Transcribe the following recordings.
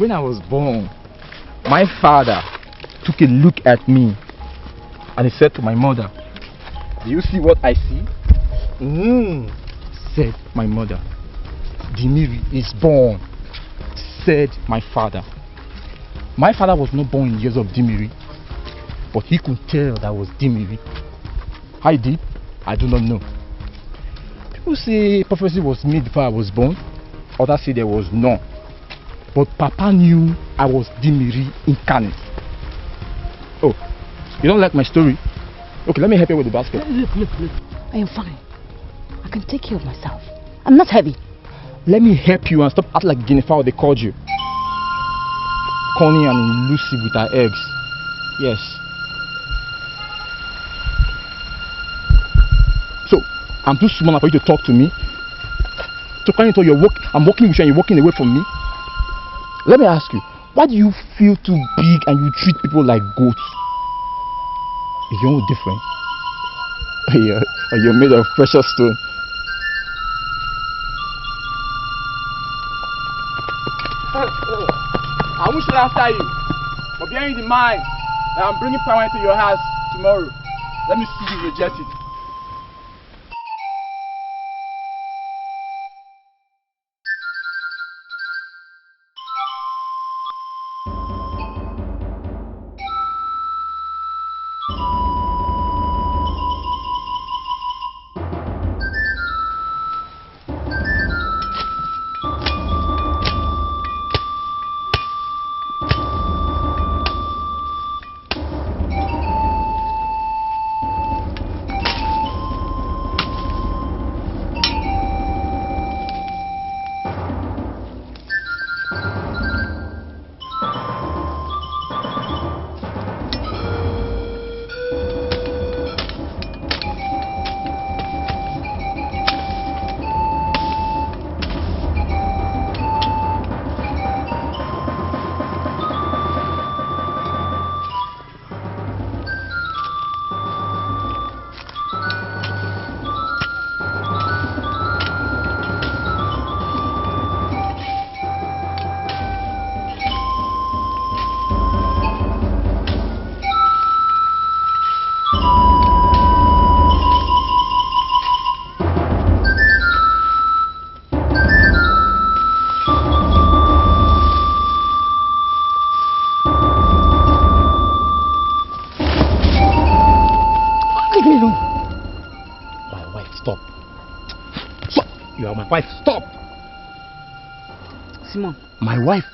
when I was born, my father took a look at me and he said to my mother, "Do you see what I see?" Said my mother. "Dimiri is born," said my father. My father was not born in the years of Dimiri, but he could tell that was Dimiri. How deep? I do not know. People say prophecy was made before I was born. Others say there was none. But Papa knew I was Dimiri incarnate. Oh, you don't like my story? Okay, let me help you with the basket. Look. I am fine. I can take care of myself. I'm not heavy. Let me help you and stop acting like guinea fowl they called you. Connie and Lucy with her eggs. Yes. So, I'm too small for you to talk to me. So can you tell I'm walking with you and you're walking away from me? Let me ask you, why do you feel too big and you treat people like goats? Is your own different? You're made of precious stone. I won't shoot after you, but bearing in mind that I'm bringing power into your house tomorrow, let me see you reject it. Wife, stop! Simon. My wife?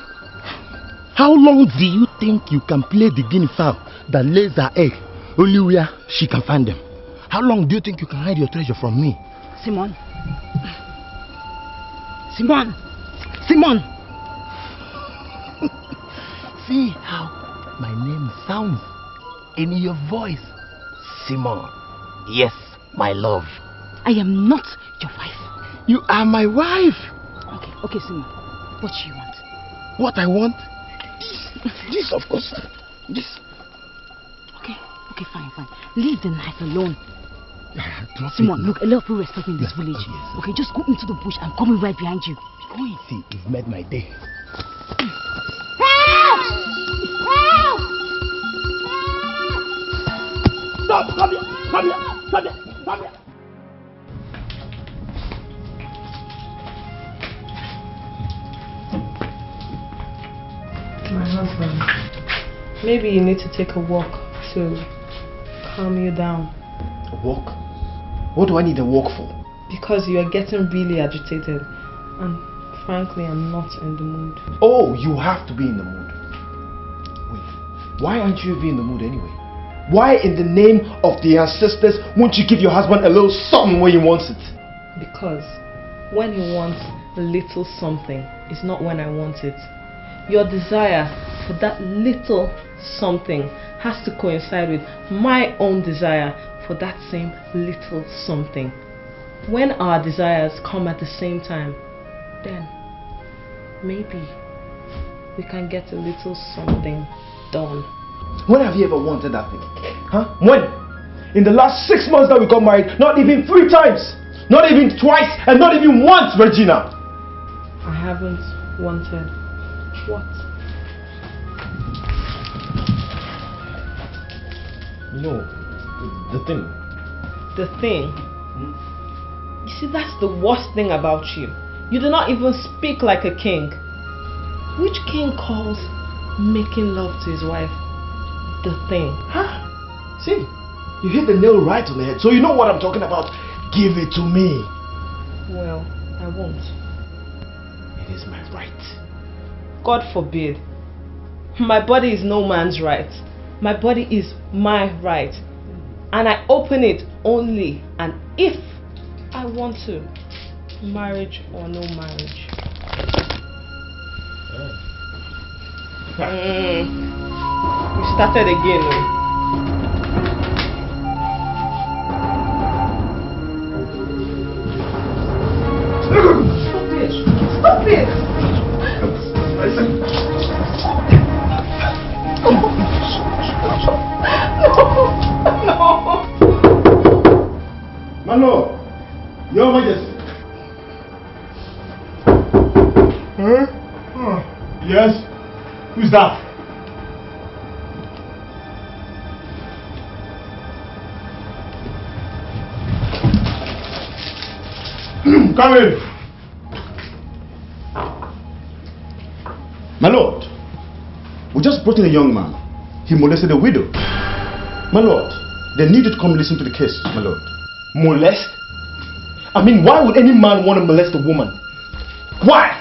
How long do you think you can play the guinea fowl that lays her egg only where she can find them? How long do you think you can hide your treasure from me? Simon. See how my name sounds in your voice? Simon. Yes, my love. I am not your wife. You are my wife. Okay, Simon. What do you want? What I want? This, of course. This. Okay, fine. Leave the knife alone. Simon, look, a lot of people respect me in this village. Yes. Okay, just go into the bush and come right behind you. Go in. See, you've made my day. Help! Stop! Come here! My husband, maybe you need to take a walk to calm you down. A walk? What do I need a walk for? Because you are getting really agitated and frankly I'm not in the mood. Oh, you have to be in the mood. Wait, why aren't you in the mood anyway? Why in the name of the ancestors won't you give your husband a little something when he wants it? Because when he wants a little something, it's not when I want it. Your desire for that little something has to coincide with my own desire for that same little something. When our desires come at the same time, then maybe we can get a little something done. When have you ever wanted that thing? Huh? When? In the last 6 months that we got married, not even 3 times, not even twice, and not even once, Regina. I haven't wanted what? No, the thing. The thing? You see, that's the worst thing about you. You do not even speak like a king. Which king calls making love to his wife the thing? Huh? See, you hit the nail right on the head. So you know what I'm talking about. Give it to me. Well, I won't. It is my right. God forbid. My body is no man's right. My body is my right. And I open it only and if I want to. Marriage or no marriage. We started again. Stop it! Stop it! No! My lord, Your Majesty. Huh? Yes? Who's that? Come in. My lord, we just brought in a young man. He molested a widow. My lord, they need you to come listen to the case, my lord. Molest? I mean, why would any man want to molest a woman? Why?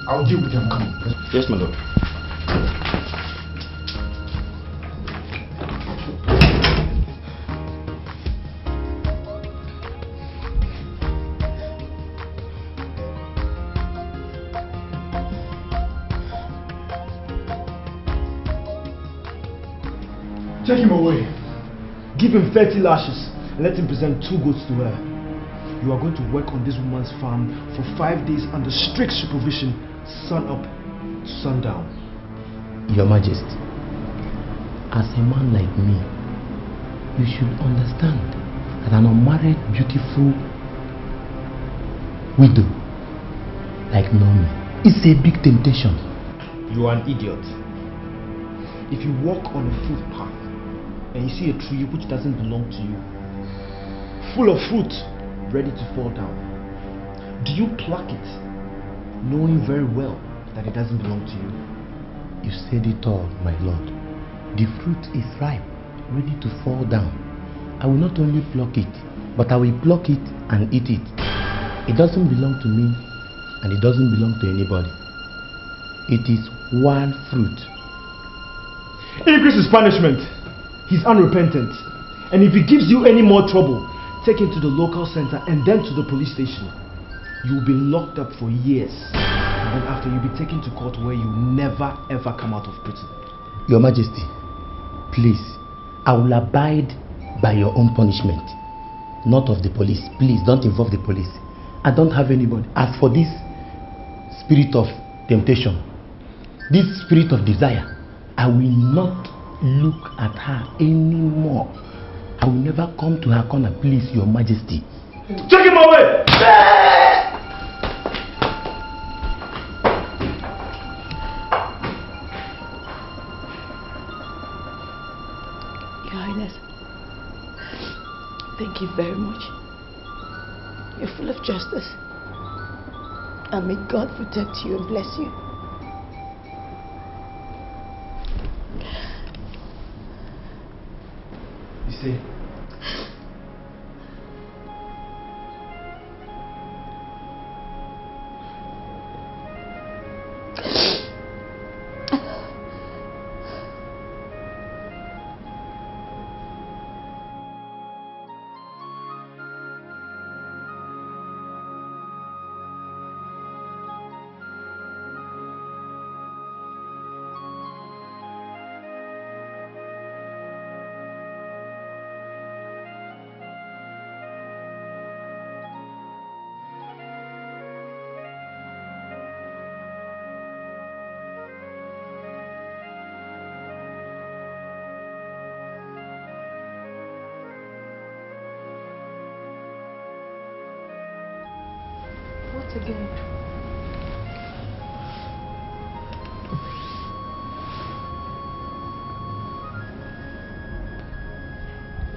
I'll deal with him. Come on. Yes, my lord. Take him away. Give him 30 lashes and let him present 2 goats to her. You are going to work on this woman's farm for 5 days under strict supervision, sun up to sundown. Your Majesty, as a man like me, you should understand that an unmarried, beautiful widow like Naomi is a big temptation. You are an idiot. If you walk on a footpath and you see a tree which doesn't belong to you, full of fruit, ready to fall down, do you pluck it, knowing very well that it doesn't belong to you? You said it all, my lord. The fruit is ripe, ready to fall down. I will not only pluck it, but I will pluck it and eat it. It doesn't belong to me, and it doesn't belong to anybody. It is wild fruit. Increase his punishment. He's unrepentant. And if he gives you any more trouble, take him to the local center and then to the police station. You'll be locked up for years. And then after, you'll be taken to court where you never ever come out of prison. Your Majesty, please, I will abide by your own punishment, not of the police. Please don't involve the police. I don't have anybody. As for this spirit of temptation, this spirit of desire, I will not look at her anymore. I will never come to her corner, please, Your Majesty. Take him away! Your Highness, thank you very much. You're full of justice. And may God protect you and bless you. You see, again.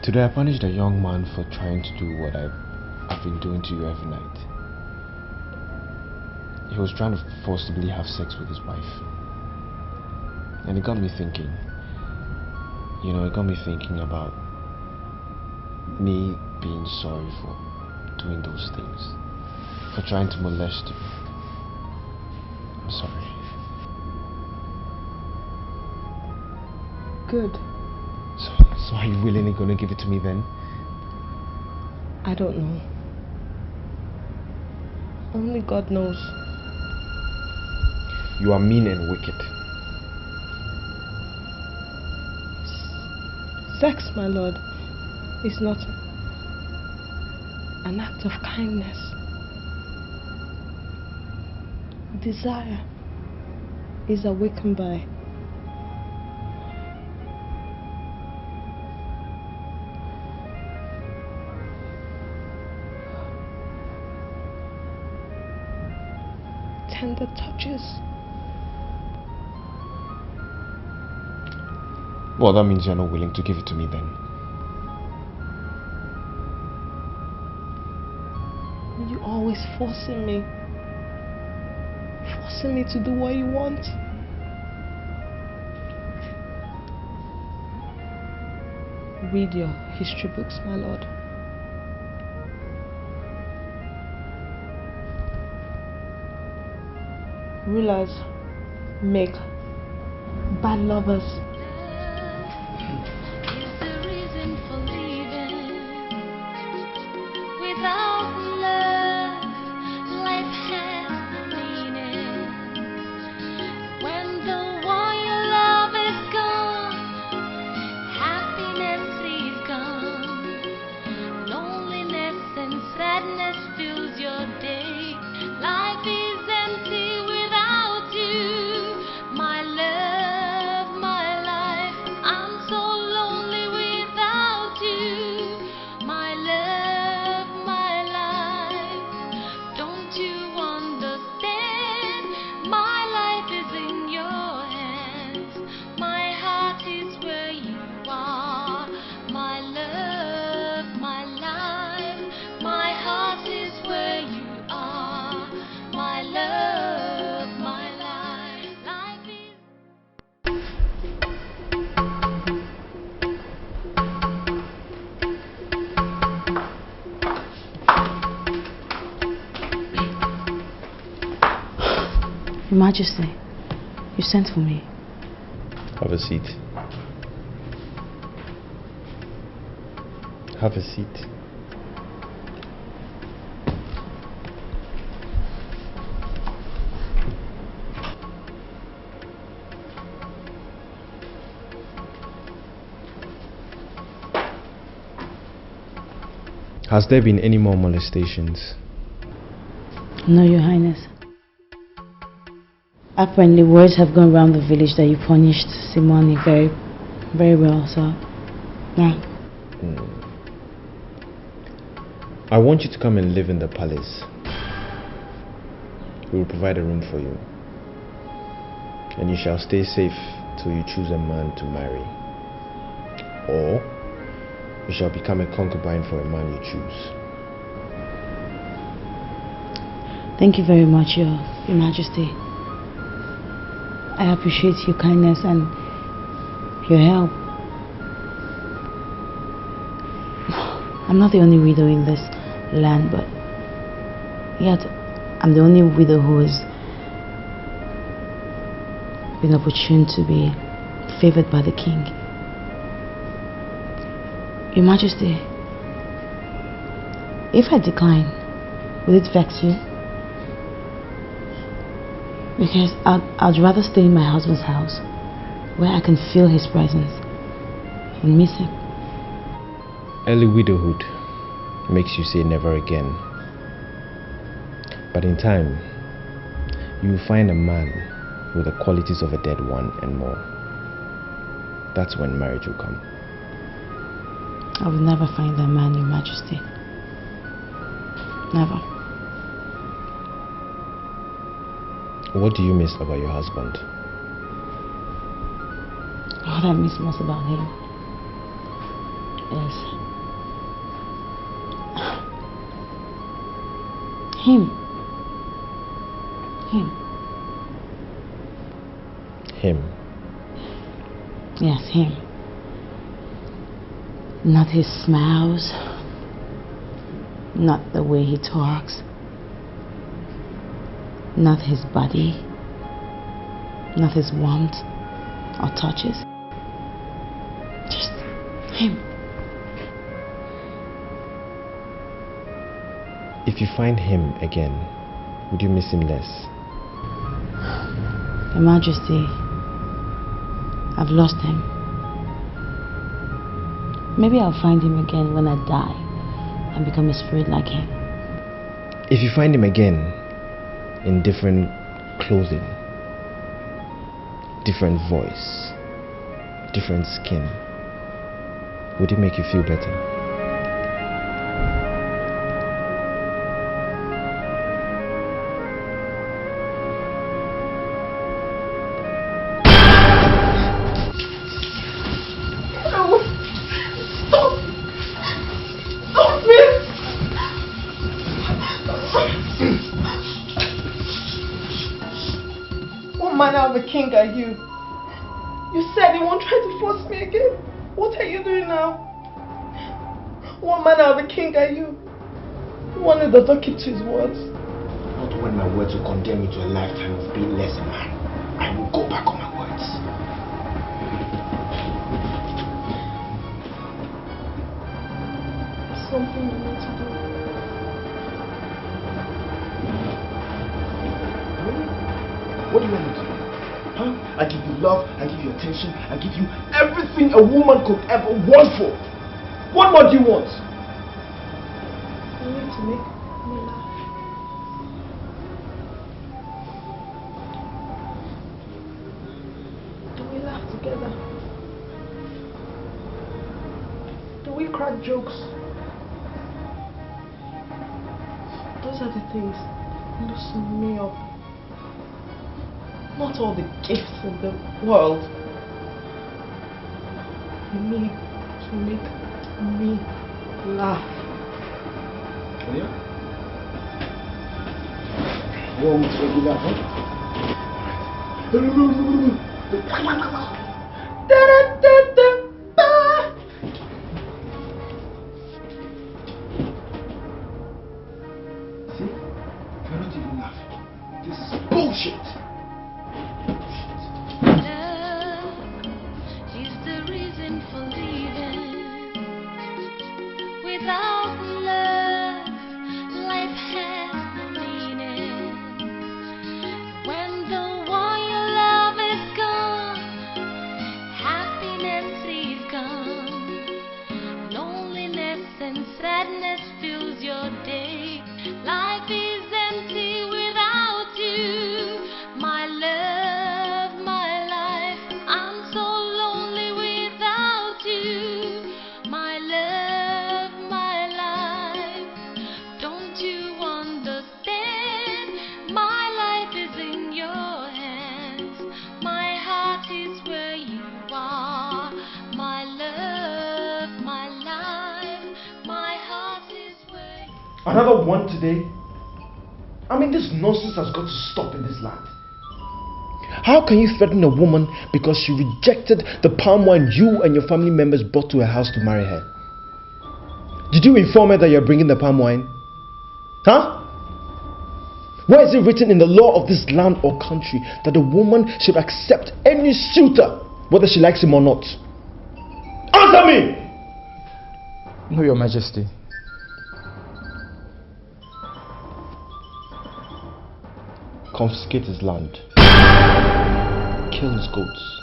Today I punished a young man for trying to do what I've been doing to you every night. He was trying to forcibly have sex with his wife. And it got me thinking. You know, it got me thinking about me being sorry for doing those things. For trying to molest you. I'm sorry. Good. So are you willingly gonna give it to me then? I don't know. Only God knows. You are mean and wicked. Sex, my lord, is not an act of kindness. Desire is awakened by tender touches. Well, that means you're not willing to give it to me then. You always forcing me to do what you want. Read your history books, my lord. Rulers make bad lovers. Your Majesty, you sent for me. Have a seat. Have a seat. Has there been any more molestations? No, Your Highness. Apparently, words have gone around the village that you punished Simone very, very well, so now. I want you to come and live in the palace. We will provide a room for you. And you shall stay safe till you choose a man to marry. Or you shall become a concubine for a man you choose. Thank you very much, Your Majesty. I appreciate your kindness and your help. I'm not the only widow in this land, but yet I'm the only widow who has been opportune to be favored by the king. Your Majesty, if I decline, will it vex you? Because I'd rather stay in my husband's house, where I can feel his presence and miss him. Early widowhood makes you say never again. But in time, you will find a man with the qualities of a dead one and more. That's when marriage will come. I will never find that man, Your Majesty. Never. What do you miss about your husband? What I miss most about him is him. Him. Yes, him. Not his smiles, not the way he talks, not his body, not his warmth or touches. Just him. If you find him again, would you miss him less? Your Majesty, I've lost him. Maybe I'll find him again when I die and become a spirit like him. If you find him again in different clothing, different voice, different skin, would it make you feel better? King are you? You said you won't try to force me again. What are you doing now? What manner of a king are you? One who does not keep to his words. Not when my words will condemn me to a lifetime of being less a man. I will go back on my words. There's something you need to do. What do you want me to do? Huh? I give you love, I give you attention, I give you everything a woman could ever want for. What more do you want? You need to make me laugh. Do we laugh together? Do we crack jokes? Those are the things that loosen me up. Not all the gifts in the world. You need to make me laugh. Oh yeah? You want me to make you laugh, huh? See? You're not even laughing. This is bullshit. Without love, life has no meaning. When the one you love is gone, happiness is gone. Loneliness and sadness fills your day. Life is empty without you, my love, my life. I'm so lonely without you, my love. Another one today? I mean, this nonsense has got to stop in this land. How can you threaten a woman because she rejected the palm wine you and your family members brought to her house to marry her? Did you inform her that you're bringing the palm wine? Huh? Where is it written in the law of this land or country that a woman should accept any suitor, whether she likes him or not? Answer me! No, Your Majesty. Confiscate his land, kill his goats,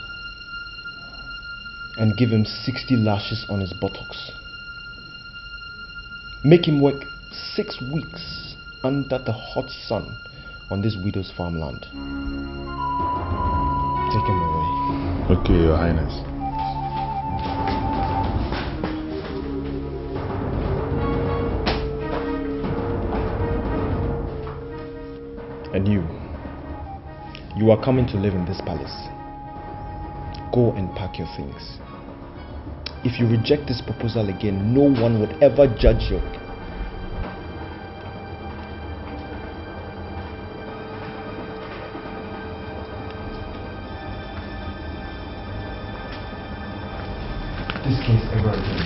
and give him 60 lashes on his buttocks. Make him work 6 weeks under the hot sun on this widow's farmland. Take him away. Okay, Your Highness. And you are coming to live in this palace. Go and pack your things. If you reject this proposal again, no one would ever judge you. This case ever again.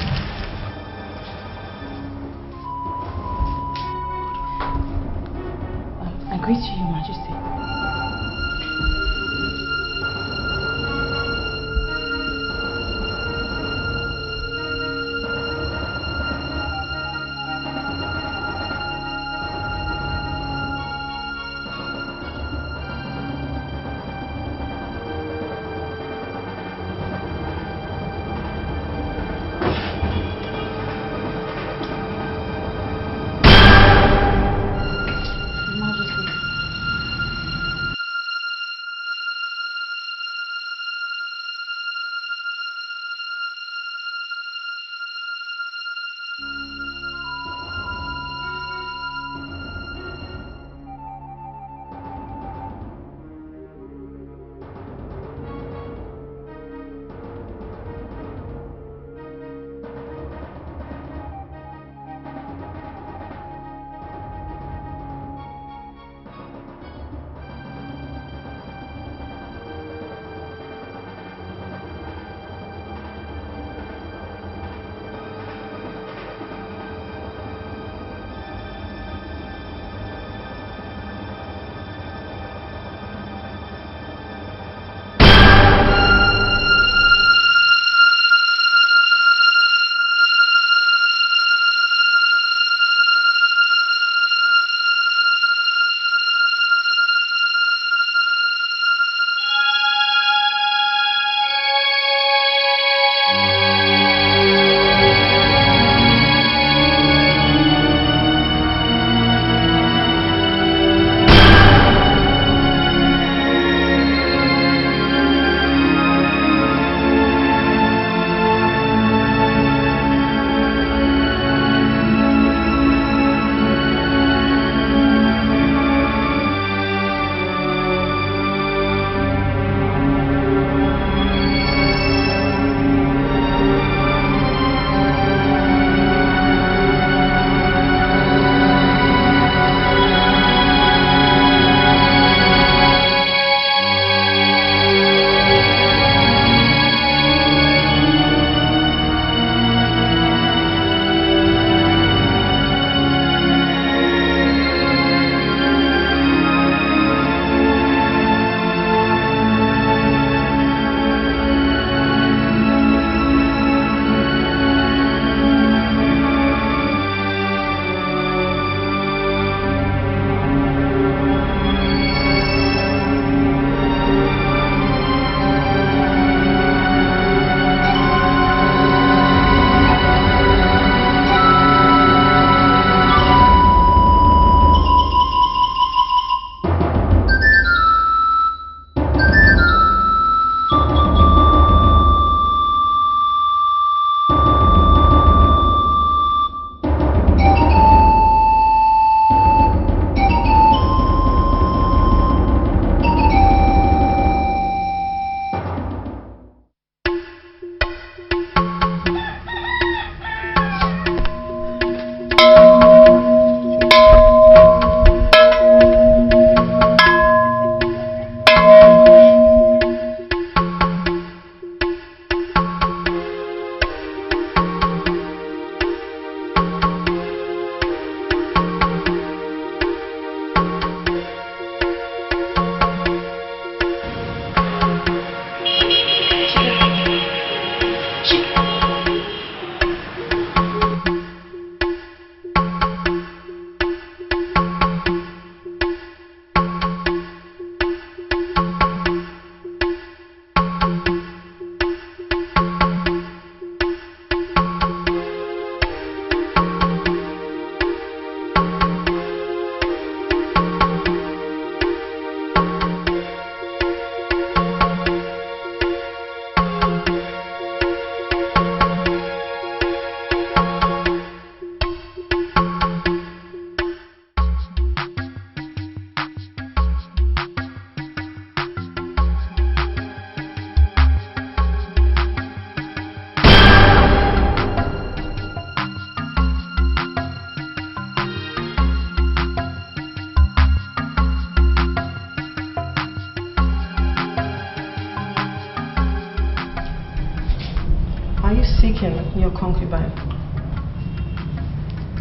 I greet you, Your Majesty.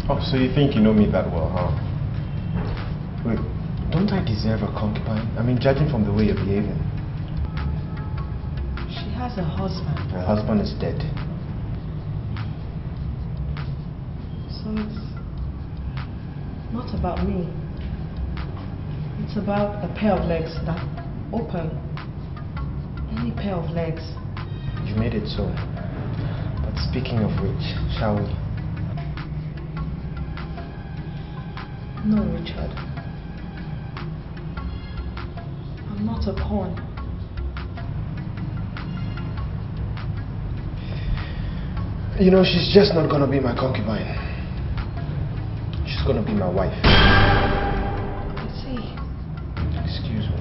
Oh, so you think you know me that well, huh? Wait, don't I deserve a concubine? I mean, judging from the way you're behaving. She has a husband. Her husband is dead. So it's not about me. It's about a pair of legs that open. Any pair of legs. You made it so. But speaking of which, shall we? No, Richard. I'm not a pawn. You know, she's just not gonna be my concubine. She's gonna be my wife. I see. Excuse me.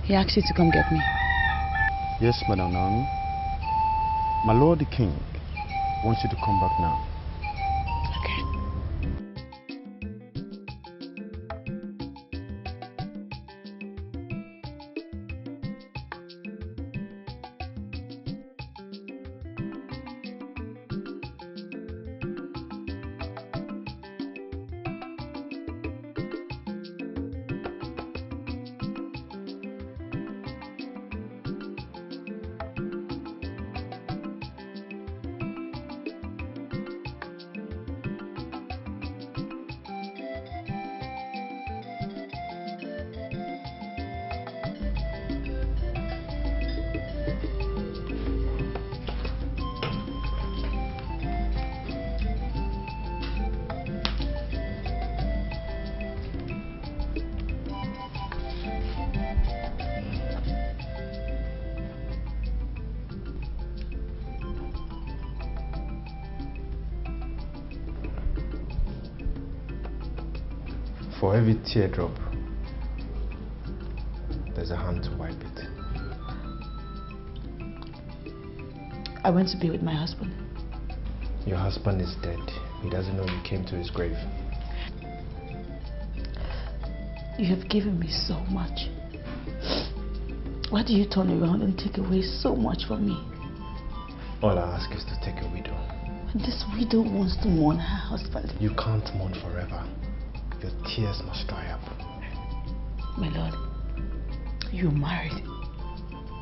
He asked you to come get me. Yes, Madam Naomi. My lord the king wants you to come back now. For every teardrop, there's a hand to wipe it. I went to be with my husband. Your husband is dead. He doesn't know you came to his grave. You have given me so much. Why do you turn around and take away so much from me? All I ask is to take a widow. And this widow wants to mourn her husband. You can't mourn forever. Your tears must dry up. My lord, You're married.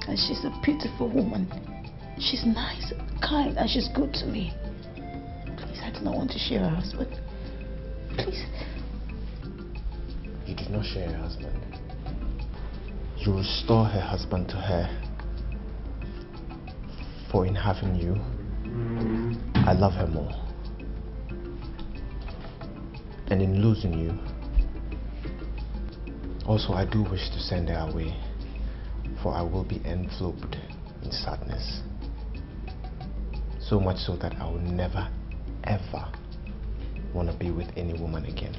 And she's a beautiful woman. She's nice, kind, and she's good to me. Please, I do not want to share her husband. Please. You do not share her husband. You restore her husband to her. For in having you, I love her more. And in losing you, also I do wish to send her away, for I will be enveloped in sadness. So much so that I will never, ever want to be with any woman again.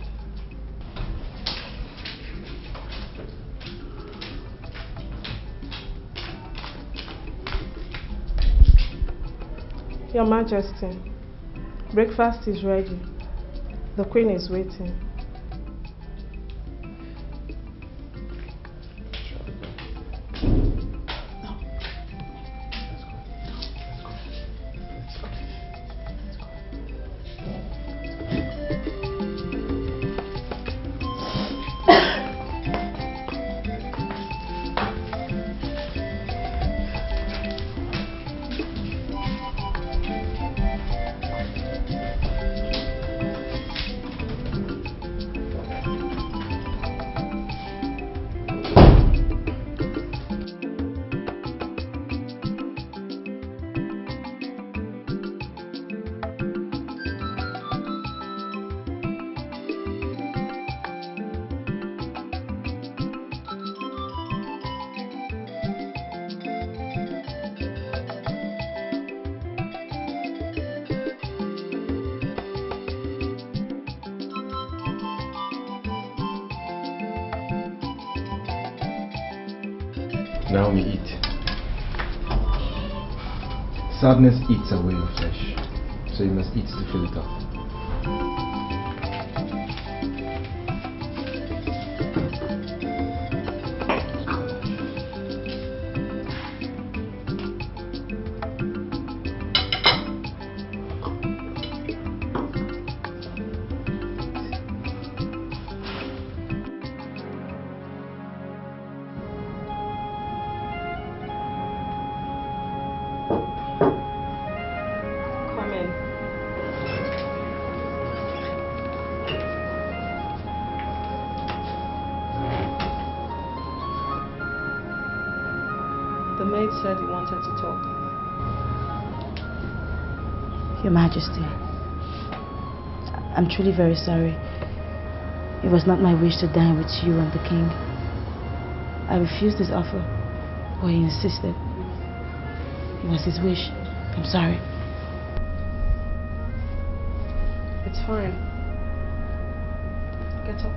Your Majesty, breakfast is ready. The Queen is waiting. Now we eat. Sadness eats away your flesh, so you must eat to fill it up. The maid said he wanted to talk. Your Majesty, I'm truly very sorry. It was not my wish to dine with you and the king. I refused his offer, but he insisted. It was his wish. I'm sorry. It's fine. Get up.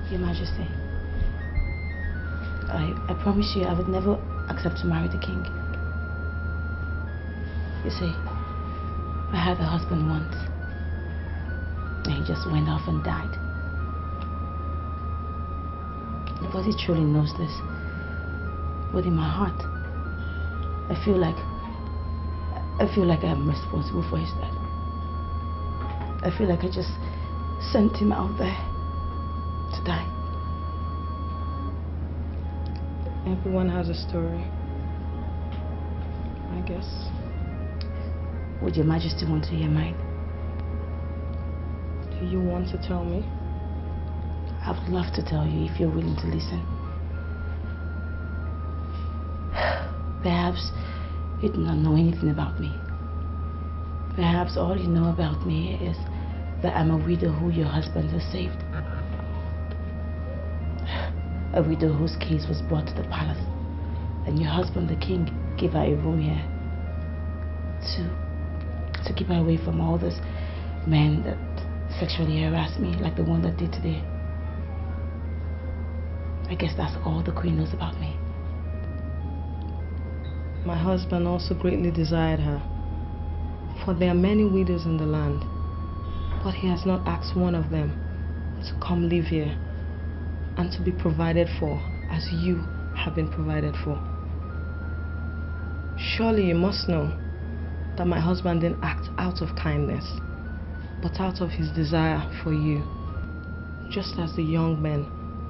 Your Majesty, I promise you I would never accept to marry the king. You see, I had a husband once, and he just went off and died. Nobody truly knows this, but in my heart, I feel like I'm responsible for his death. I feel like I just sent him out there to die. Everyone has a story, I guess. Would Your Majesty want to hear mine? Do you want to tell me? I would love to tell you if you're willing to listen. Perhaps you do not know anything about me. Perhaps all you know about me is that I'm a widow who your husband has saved. A widow whose case was brought to the palace, and your husband, the king, gave her a room here to keep her away from all those men that sexually harassed me, like the one that did today. I guess that's all the queen knows about me. My husband also greatly desired her, for there are many widows in the land, but he has not asked one of them to come live here and to be provided for as you have been provided for. Surely you must know that my husband didn't act out of kindness, but out of his desire for you, just as the young men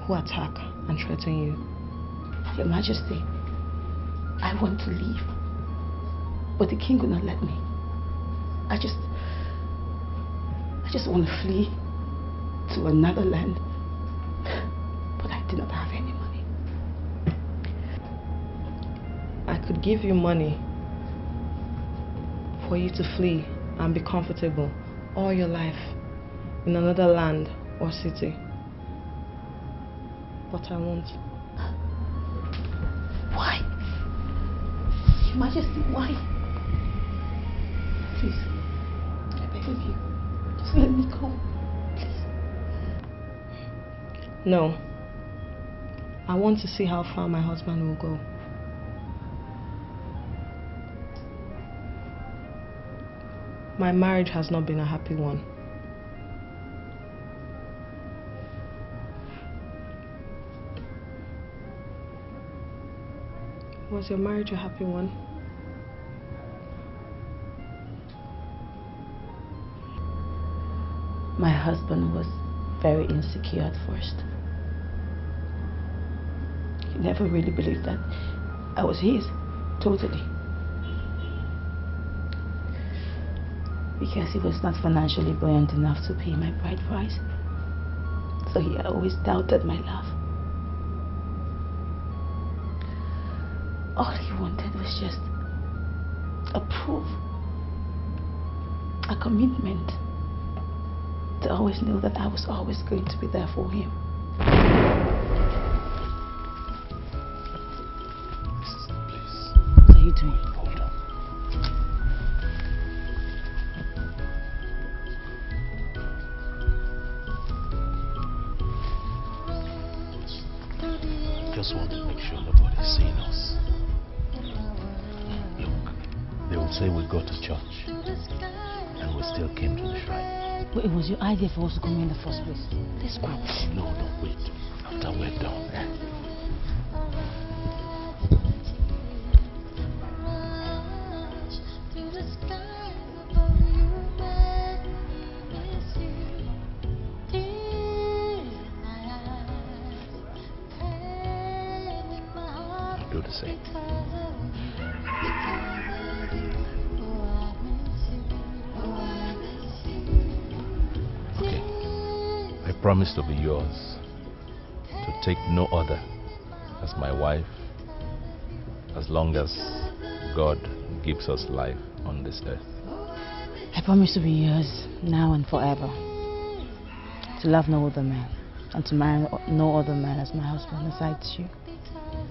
who attack and threaten you. Your Majesty, I want to leave, but the king will not let me. I just want to flee to another land, but I do not have any money. I could give you money for you to flee and be comfortable all your life in another land or city, but I won't. Why? Your Majesty, why? Please, I beg of you, just let me go, please. No. I want to see how far my husband will go. My marriage has not been a happy one. Was your marriage a happy one? My husband was very insecure at first. He never really believed that I was his, totally. Because he was not financially buoyant enough to pay my bride price. So he always doubted my love. All he wanted was just a proof, a commitment, to always know that I was always going to be there for him. Please. What are you doing? Hold on. Just want to make sure nobody's seeing us. Look, they will say we go to church and we still came to the shrine. But it was your idea for us to come here in the first place. Let's go. No, wait. After we're done. I'll do the same. I promise to be yours, to take no other as my wife, as long as God gives us life on this earth. I promise to be yours now and forever, to love no other man, and to marry no other man as my husband besides you,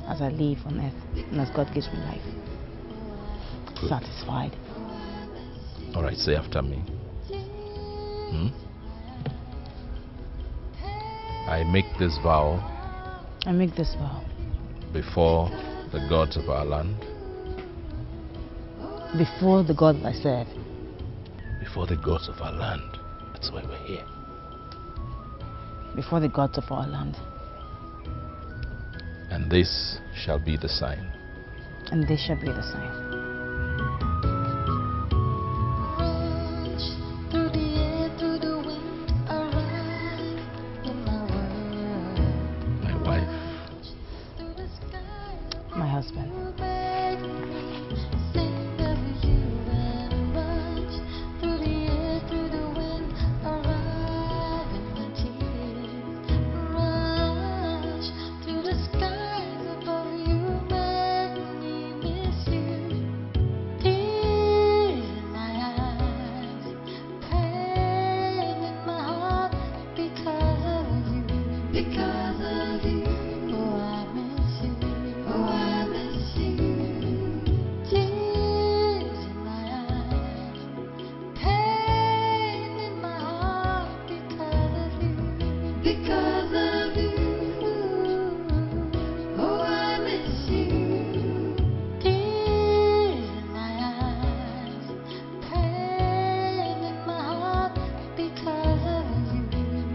as I live on earth and as God gives me life. Good. Satisfied. Alright, say after me. I make this vow. I make this vow. Before the gods of our land. Before the God I serve. Before the gods of our land. That's why we're here. Before the gods of our land. And this shall be the sign. And this shall be the sign. My husband.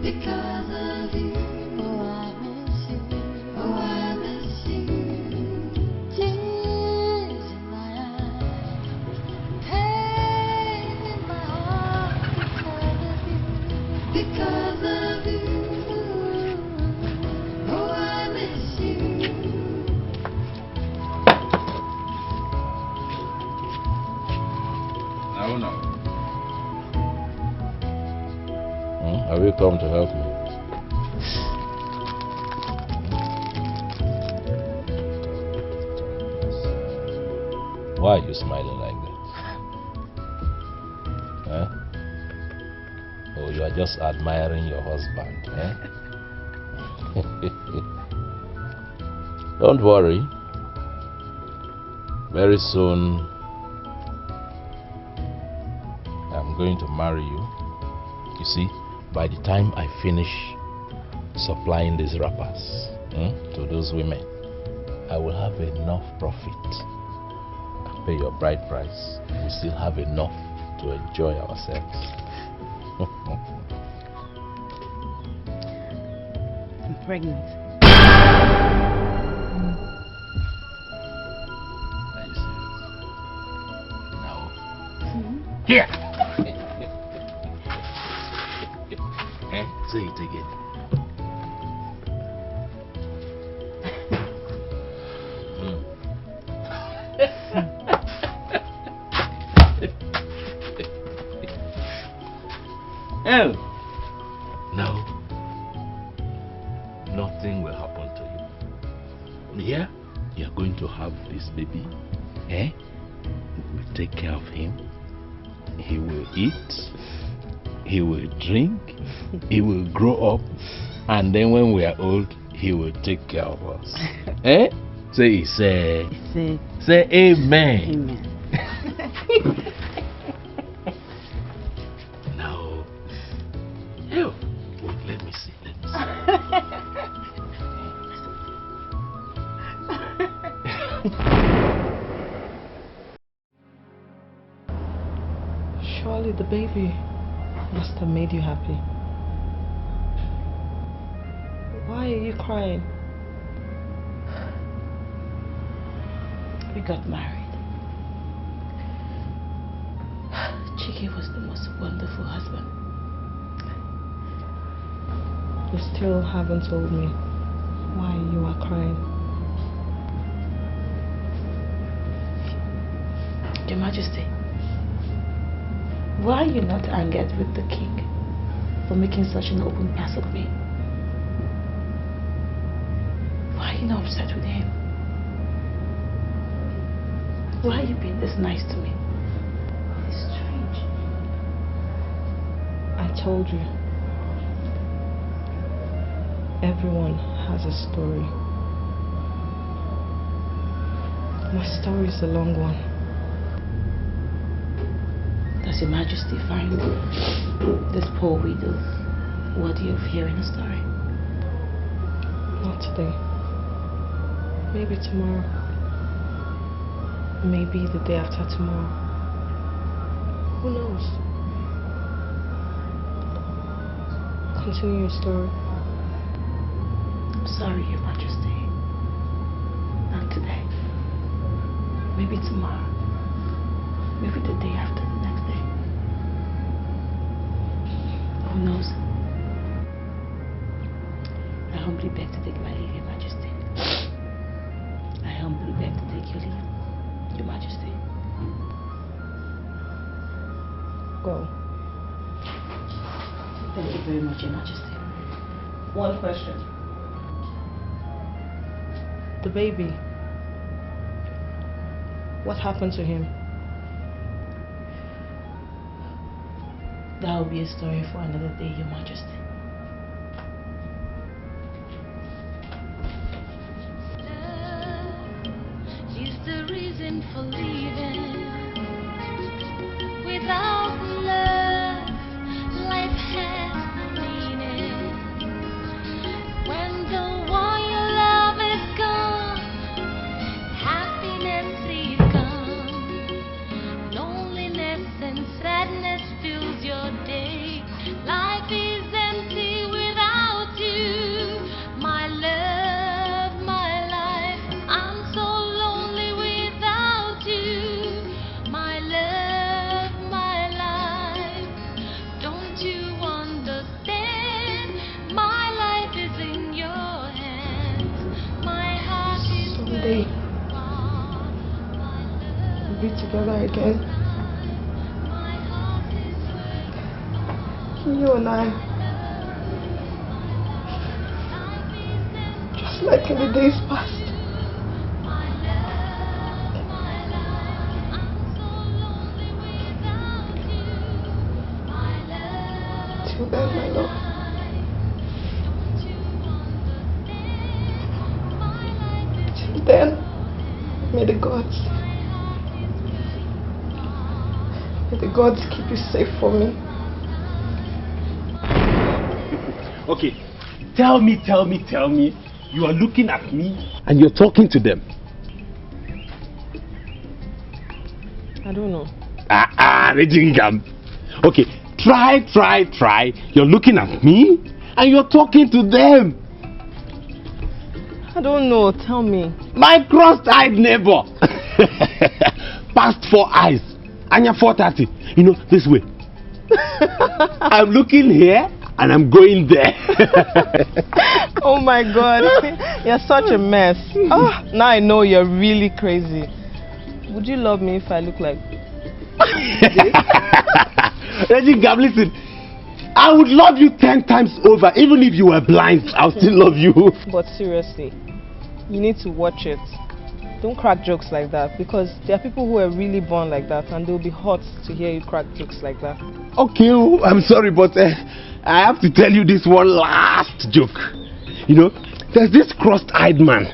Because of you, oh I miss you. you come to help me? Why are you smiling like that? Eh? Oh, you are just admiring your husband, eh? Don't worry. Very soon, I'm going to marry you. You see, by the time I finish supplying these wrappers to those women, I will have enough profit. I'll pay your bride price. We still have enough to enjoy ourselves. I'm pregnant. Are you serious? No. Here! Say it again. Oh. No. Nothing will happen to you. Yeah? You're going to have this baby. Eh? We take care of him. He will eat. He will drink. He will grow up. And then when we are old, he will take care of us. Eh? Say amen. Amen. Now, wait, let me see. Surely the baby must have made you happy. Why are you crying? We got married. Chike was the most wonderful husband. You still haven't told me why you are crying. Your Majesty, why are you not angered with the king for making such an open pass of me? Why are you not upset with him? Why are you being this nice to me? It's strange. I told you. Everyone has a story. My story is a long one. Does Your Majesty find this poor widow worthy of hearing a story? Not today. Maybe tomorrow. Maybe the day after tomorrow. Who knows? Continue your story. I'm sorry, Your Majesty. Not today. Maybe tomorrow. Maybe the day after the next day. Who knows? I humbly beg to take my leave, Your Majesty. I humbly beg to take your leave, Your Majesty. Go. Thank you very much, Your Majesty. One question. The baby. What happened to him? That will be a story for another day, Your Majesty. Love is the reason for leaving. Without love, life has no meaning. When the one you love is gone, happiness is gone. Loneliness and sadness fills your day. Life is empty without you. My love, my life, I'm so lonely without you. My love, my life, don't you understand? My life is in your hands. My heart is Someday we'll be together again. You and I. just like in the days past. Till then, my love. Till then, may the gods keep you safe for me. Okay, tell me. You are looking at me and you're talking to them. I don't know. Rejingam. Okay, try. You're looking at me and you're talking to them. I don't know, tell me. My cross-eyed neighbor. Past 4 eyes. Anya 4:30. You know, this way. I'm looking here and I'm going there. Oh my God. You're such a mess. Oh, now I know you're really crazy. Would you love me if I look like this? Reggie, listen. I would love you 10 times over. Even if you were blind, I'll still love you. But seriously, you need to watch it. Don't crack jokes like that, because there are people who are really born like that and they'll be hot to hear you crack jokes like that. Okay, I'm sorry, but I have to tell you this one last joke. You know, there's this cross-eyed man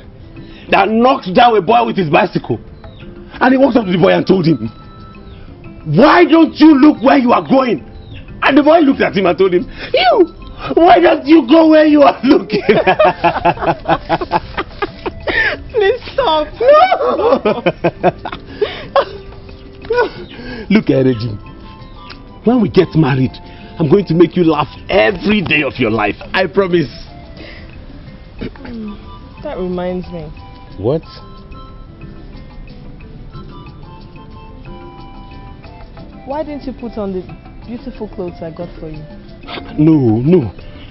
that knocked down a boy with his bicycle. And he walked up to the boy and told him, "Why don't you look where you are going?" And the boy looked at him and told him, "You, why don't you go where you are looking?" Please stop. Look at Reggie. When we get married, I'm going to make you laugh every day of your life. I promise. That reminds me. What? Why didn't you put on the beautiful clothes I got for you? No,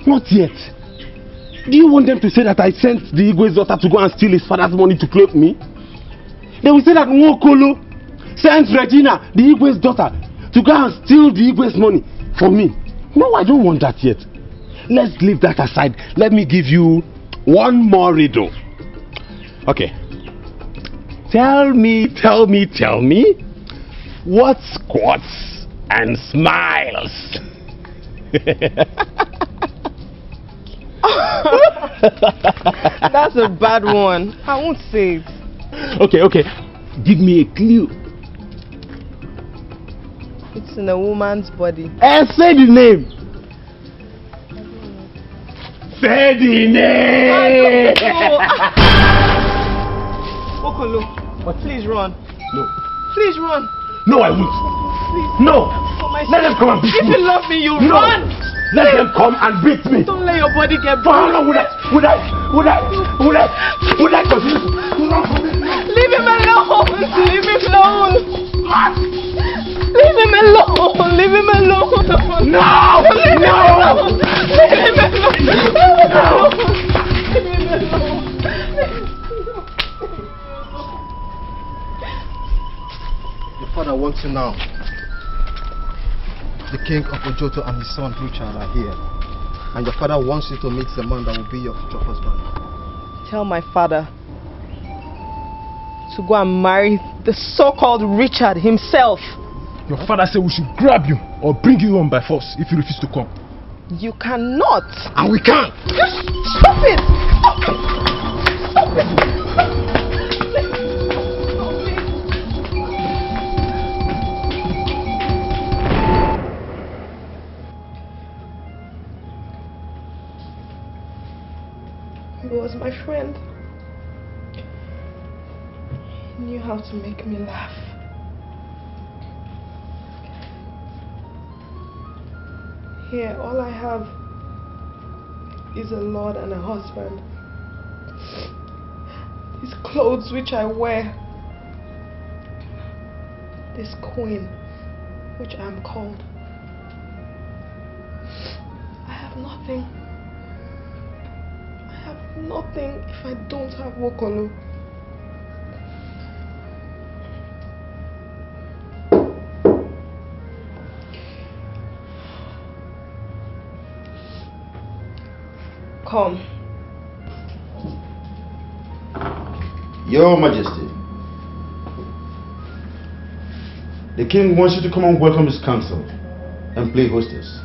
not yet. Do you want them to say that I sent the Igwe's daughter to go and steal his father's money to clothe me? They will say that Nwokolo sent Regina, the Igwe's daughter, to go and steal the Igwe's money for me. No, I don't want that yet. Let's leave that aside. Let me give you one more riddle. Okay. Tell me. What squats and smiles? That's a bad one. I won't say it. Okay. Give me a clue. It's in a woman's body. Say the name. Say the name. Okolo, please run. No. Please run. No, I won't. Please. No. Let them come and beat me. If you love me, you No. run. Let them come and beat me. Don't let your body get For how long would I continue? Leave him alone. Leave him alone. Leave him alone. Leave him alone. No. Leave him alone. Leave him alone. Leave him alone. Your father wants you now. The king of Ojoto and his son Richard are here. And your father wants you to meet the man that will be your future husband. Tell my father to go and marry the so-called Richard himself. Your father said we should grab you or bring you home by force if you refuse to come. You cannot. And we can. Stop it! Stop it! Stop it! He was my friend. He knew how to make me laugh. Here, all I have is a lord and a husband. These clothes which I wear. This queen which I am called. I have nothing. Nothing if I don't have Wokolo. Come. Your Majesty, the king wants you to come and welcome his council and play hostess.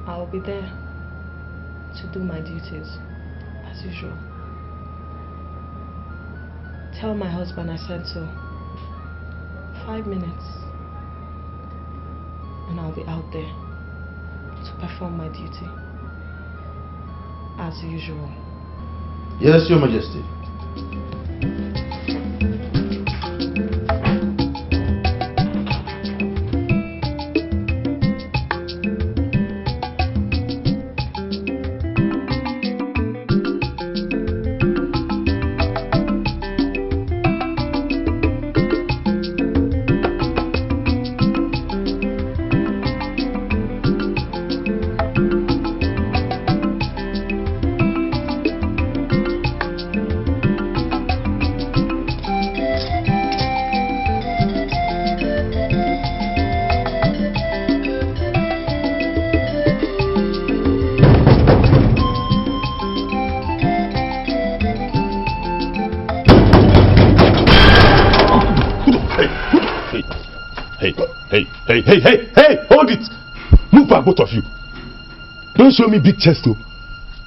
I'll be there to do my duties, as usual. Tell my husband I said so. 5 minutes, and I'll be out there to perform my duty, as usual. Yes, Your Majesty. Hey, hold it! Move back, both of you. Don't show me big chest, though.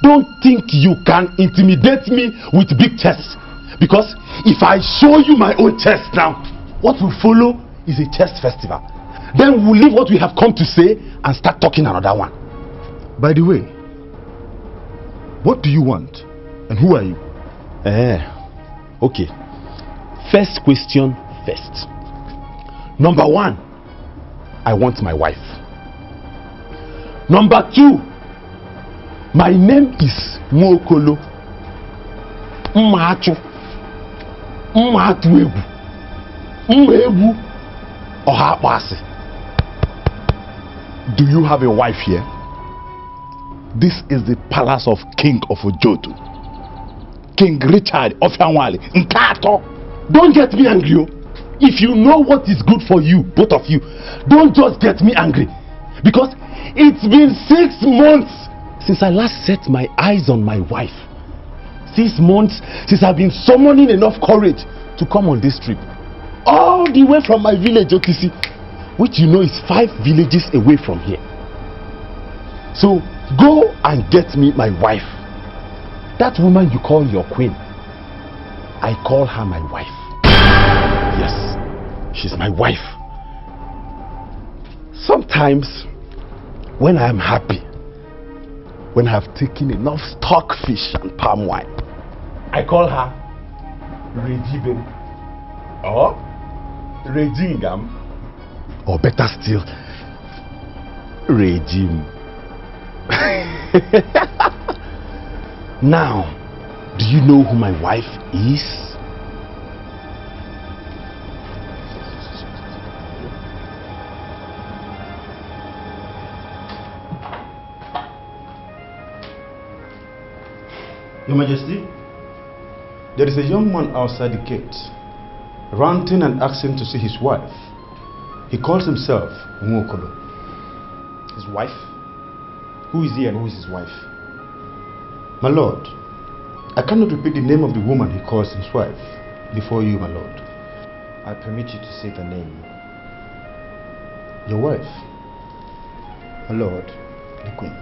Don't think you can intimidate me with big chest. Because if I show you my own chest now, what will follow is a chest festival. Then we'll leave what we have come to say and start talking another one. By the way, what do you want? And who are you? Okay. First question first. Number 1, I want my wife. Number 2, my name is Mwokolo. Mmachu. Mmatuegu. Mmebu. Ohapasi. Do you have a wife here? This is the palace of King of Ojoto. King Richard of Yanwale. Nkato. Don't get me angry. If you know what is good for you, both of you, don't just get me angry. Because it's been 6 months since I last set my eyes on my wife. 6 months since I've been summoning enough courage to come on this trip. All the way from my village, Okisi, which you know is 5 villages away from here. So go and get me my wife. That woman you call your queen, I call her my wife. Yes, she's my wife. Sometimes when I am happy, when I have taken enough stockfish and palm wine, I call her Regibem or Regingam, or better still, Regime. Now, do you know who my wife is? Your Majesty, there is a young man outside the gate, ranting and asking to see his wife. He calls himself Mwokolo. His wife? Who is he and who is his wife? My lord, I cannot repeat the name of the woman he calls his wife before you, my lord. I permit you to say the name. Your wife, my lord, the queen.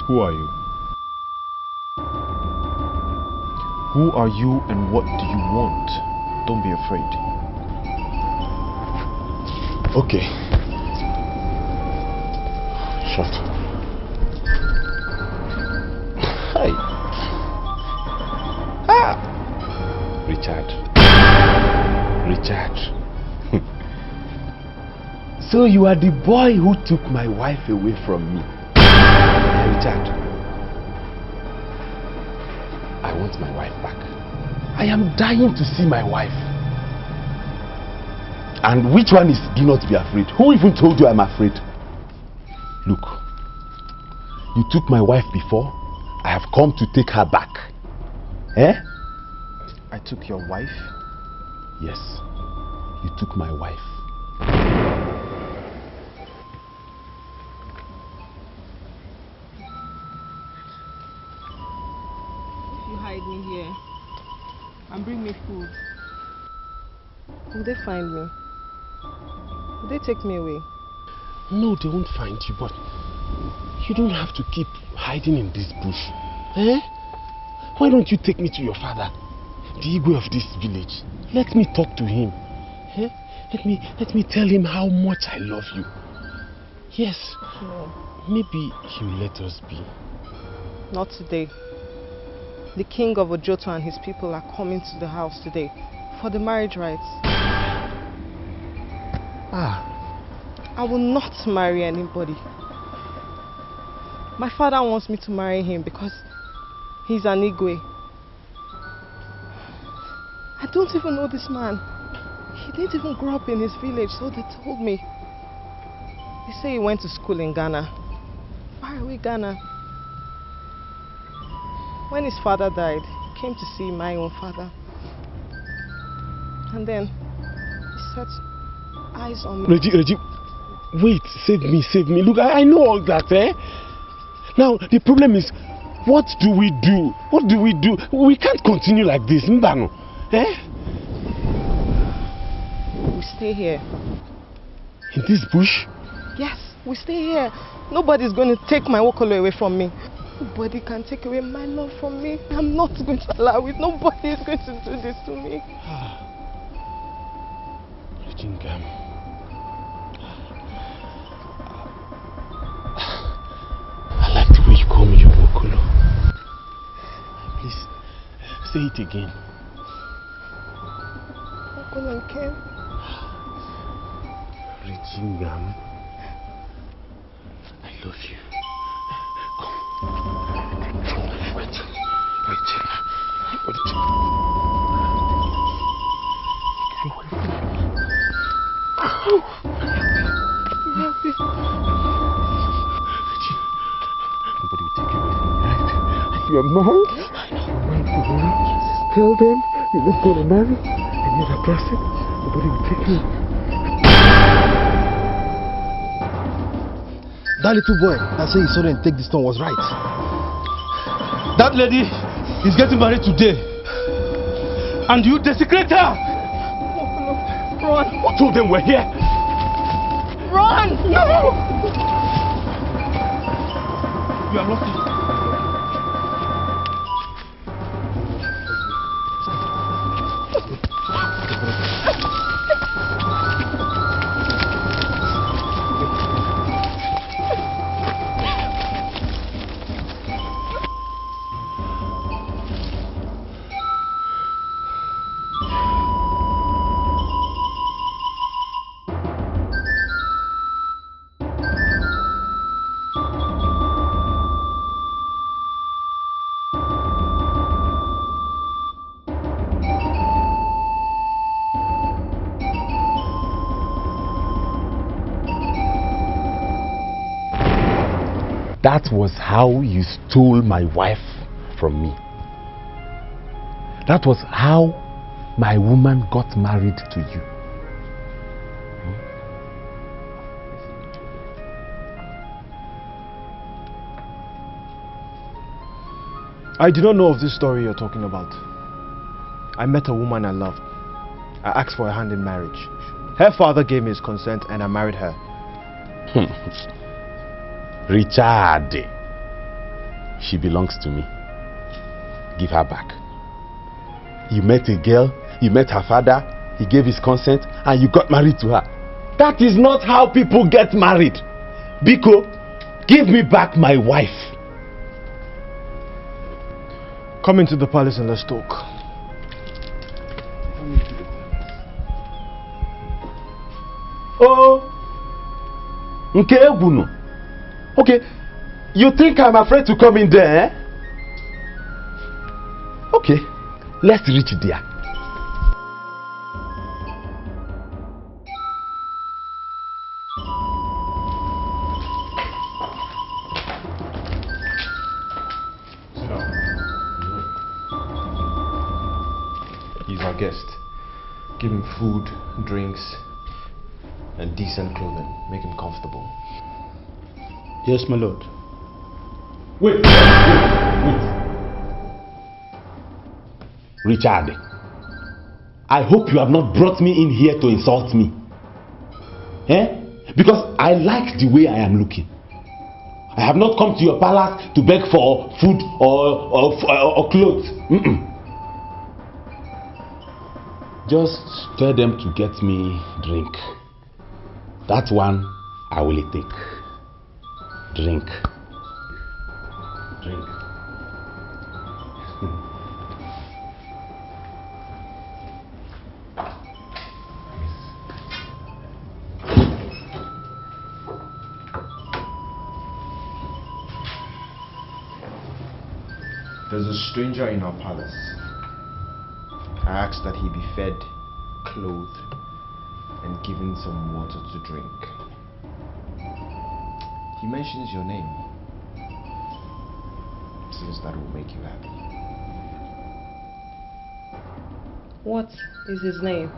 Who are you? Who are you and what do you want? Don't be afraid. Okay. Shut. Richard. Richard. So you are the boy who took my wife away from me. Richard, I want my wife back. I am dying to see my wife. And which one is do not be afraid? Who even told you I'm afraid? Look, you took my wife before. I have come to take her back. Eh? I took your wife? Yes, you took my wife. If you hide me here and bring me food, will they find me? Will they take me away? No, they won't find you, but you don't have to keep hiding in this bush. Eh? Why don't you take me to your father, the Igwe of this village? Let me talk to him. Eh? Let me tell him how much I love you. Yes. No. Maybe he will let us be. Not today. The king of Ojoto and his people are coming to the house today for the marriage rites. I will not marry anybody. My father wants me to marry him because he's an Igwe. I don't even know this man. He didn't even grow up in his village, so they told me. They say he went to school in Ghana. Far away Ghana. When his father died, he came to see my own father. And then he set eyes on me. Reggie, wait, save me. Look, I know all that, eh? Now, the problem is, what do we do? What do we do? We can't continue like this, Mbano. Eh? We stay here. In this bush? Yes, we stay here. Nobody's going to take my Wokolo away from me. Nobody can take away my love from me. I'm not going to allow it. Nobody is going to do this to me. Regina, I like the way you call me your Wokolo. Please, say it again. Wokolo Ken. Regina, I love you. Wait. Nobody will take you away from me, right? You're married. Tell them you're not going to marry another person. Nobody will take you. That little boy that said he saw them take the stone was right. That lady is getting married today. And you desecrate her! Run! Who told them we're here? Run! No! You are lucky. That was how you stole my wife from me. That was how my woman got married to you. I do not know of this story you're talking about. I met a woman I loved. I asked for her hand in marriage. Her father gave me his consent and I married her. Richard, she belongs to me. Give her back. You met a girl, you met her father, he gave his consent, and you got married to her. That is not how people get married. Biko, give me back my wife. Come into the palace and let's talk. come into the palace. Oh, nke egwunu. Okay, you think I'm afraid to come in there? Eh? Okay, let's reach there. He's our guest. Give him food, drinks, and decent clothing. Make him comfortable. Yes, my lord. Wait. Richard, I hope you have not brought me in here to insult me. Eh? Because I like the way I am looking. I have not come to your palace to beg for food or clothes. Just tell them to get me drink. That one I will take. Drink. There's a stranger in our palace. I asked that he be fed, clothed, and given some water to drink. He mentions your name. Says that will make you happy. What is his name?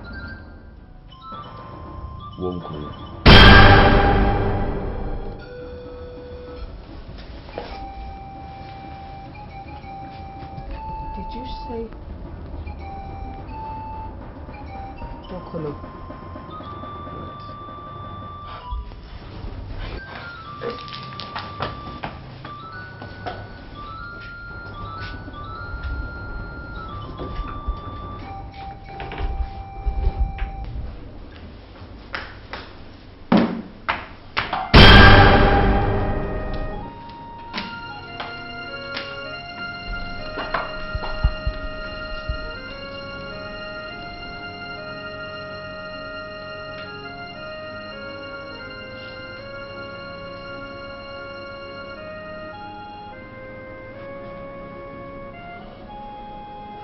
Wonkuru. Did you say Okolo?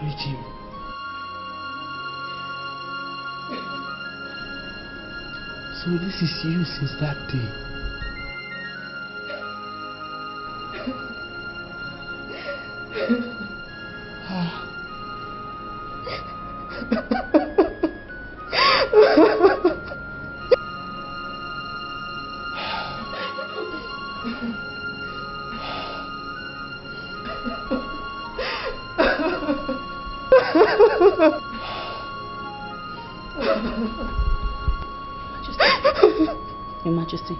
Regime. So this is you since that day. Your Majesty,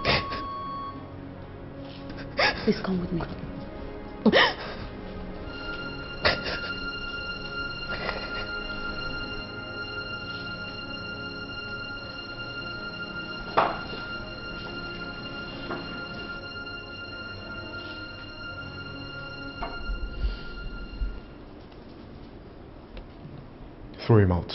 please come with me. Throw him out.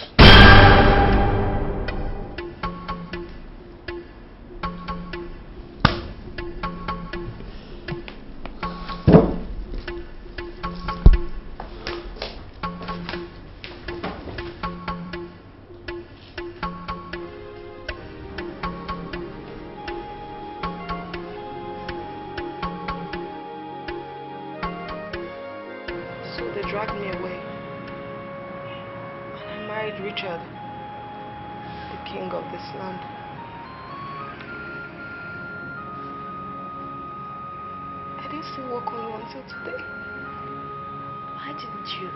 So they dragged me away. And I married Richard, the king of this land. I didn't see Wakolo until today. Why didn't you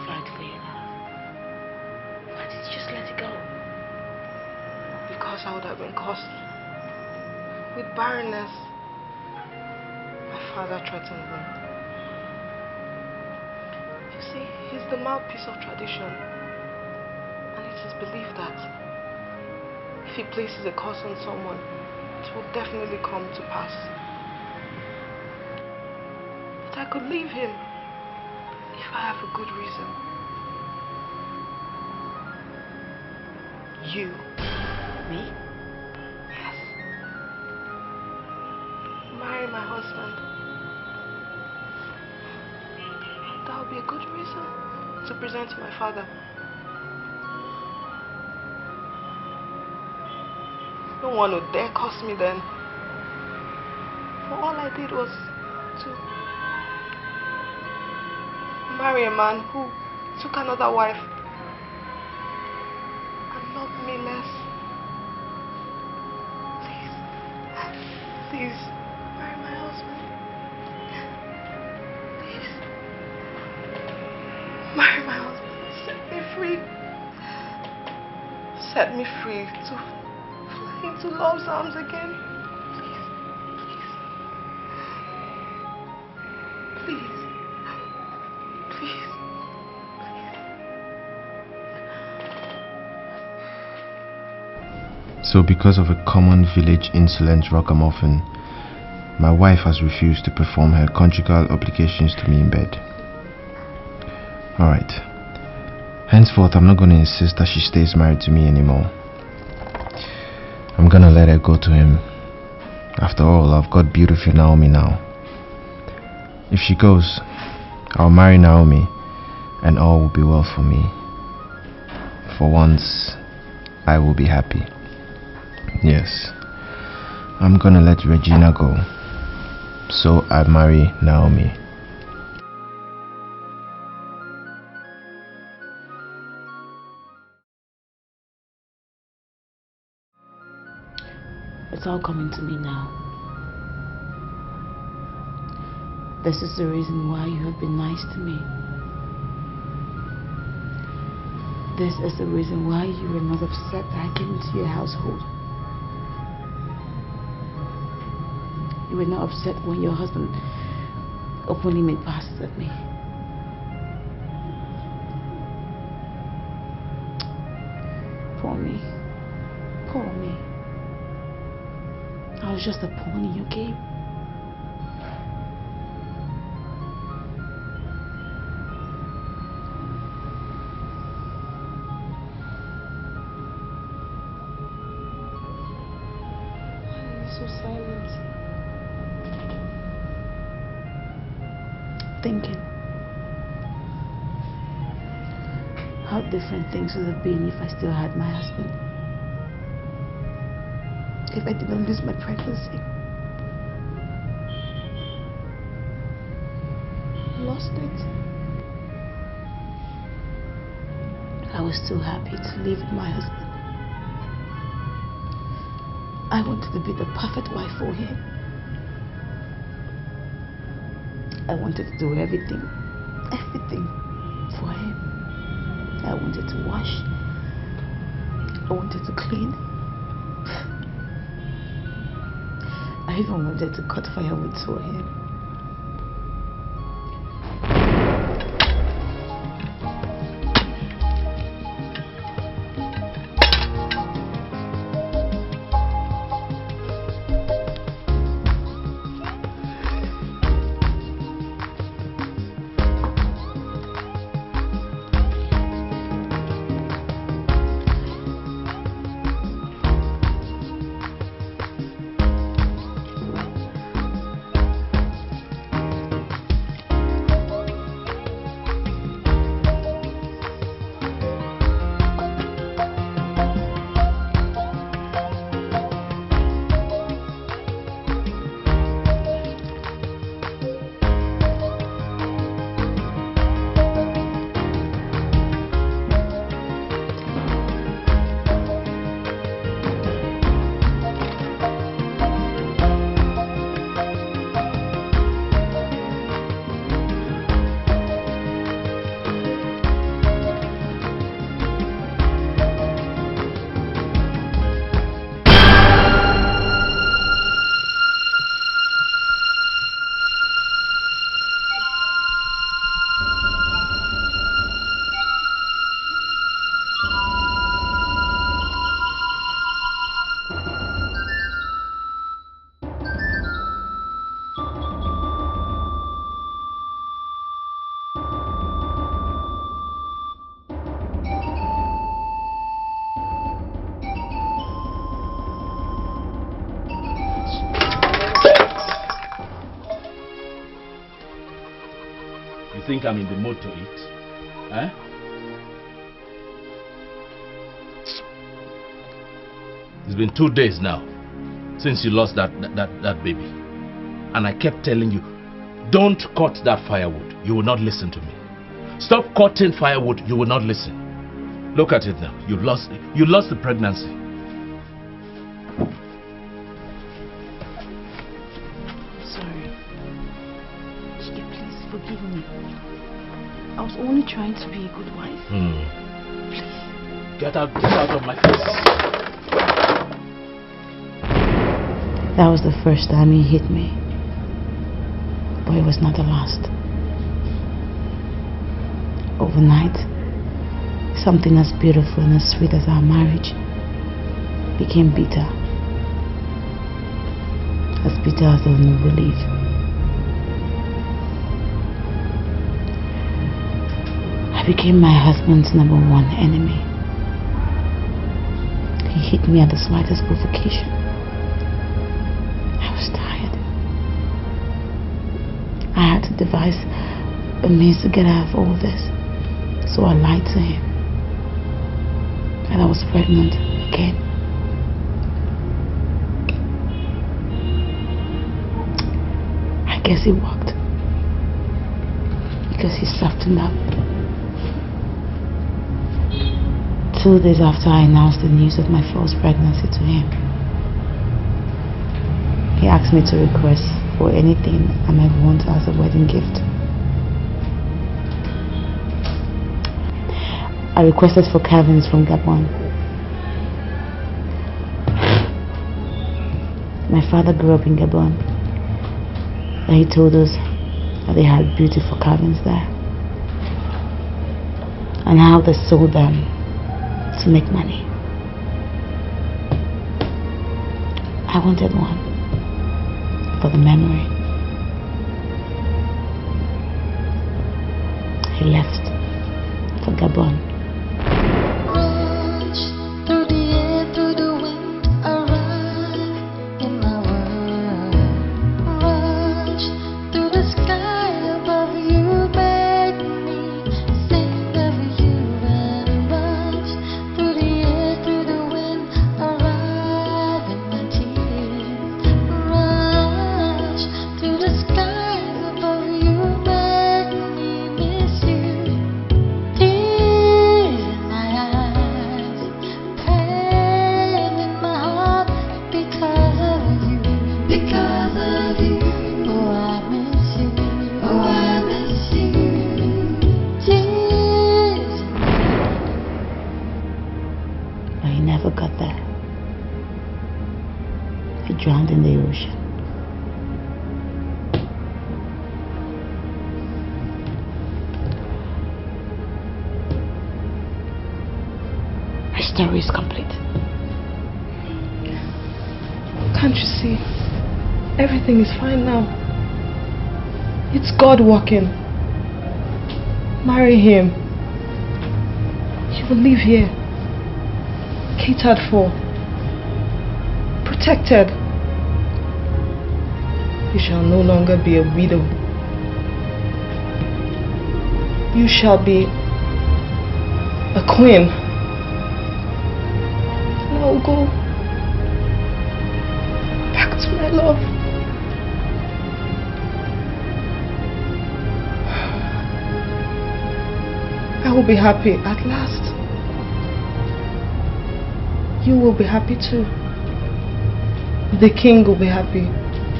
fight for your love? Why did you just let it go? Because I would have been cursed with barrenness. My father threatened me. You see, he's the mouthpiece of tradition. And it is believed that if he places a curse on someone, it will definitely come to pass. But I could leave him if I have a good reason. You? Me? Yes. Marry my husband. That would be a good reason to present to my father. No one would dare curse me then. For all I did was to marry a man who took another wife and loved me less. Please, marry my husband. Please, marry my husband. Set me free. Set me free to fly into love's arms again. Please. Please. So because of a common village insolent ragamuffin, my wife has refused to perform her conjugal obligations to me in bed. Alright. Henceforth, I'm not going to insist that she stays married to me anymore. I'm going to let her go to him. After all, I've got beautiful Naomi now. If she goes, I'll marry Naomi and all will be well for me. For once, I will be happy. Yes, I'm gonna let Regina go, so I marry Naomi. It's all coming to me now. This is the reason why you have been nice to me. This is the reason why you were not upset that I came into your household. You were not upset when your husband openly made passes at me. Poor me. Poor me. I was just a pawn in your game. Why are you so silent? Thinking how different things would have been if I still had my husband. If I didn't lose my pregnancy. Lost it. I was too happy to live with my husband. I wanted to be the perfect wife for him. I wanted to do everything for him. I wanted to wash. I wanted to clean. I even wanted to cut firewood for him. think I'm in the mood to eat? Eh? It's been 2 days now since you lost that baby. And I kept telling you, don't cut that firewood. You will not listen to me. Stop cutting firewood. You will not listen. Look at it now. You lost the pregnancy. Sorry. Chike, please forgive me. I was only trying to be a good wife. Please. Get out of my face. That was the first time he hit me. But it was not the last. Overnight, something as beautiful and as sweet as our marriage became bitter. As bitter as there was no relief. I became my husband's #1 enemy. He hit me at the slightest provocation. I was tired. I had to devise a means to get out of all this. So I lied to him. And I was pregnant again. I guess it worked. Because he softened up. 2 days after I announced the news of my false pregnancy to him, he asked me to request for anything I might want as a wedding gift. I requested for carvings from Gabon. My father grew up in Gabon, and he told us that they had beautiful carvings there, and how they sold them to make money. I wanted one for the memory. He left for Gabon. Drowned in the ocean. My story is complete. Can't you see? Everything is fine now. It's God working. Marry him. You will live here. Catered for. Protected. You shall no longer be a widow. You shall be a queen. And I'll go back to my love. I will be happy at last. You will be happy too. The king will be happy,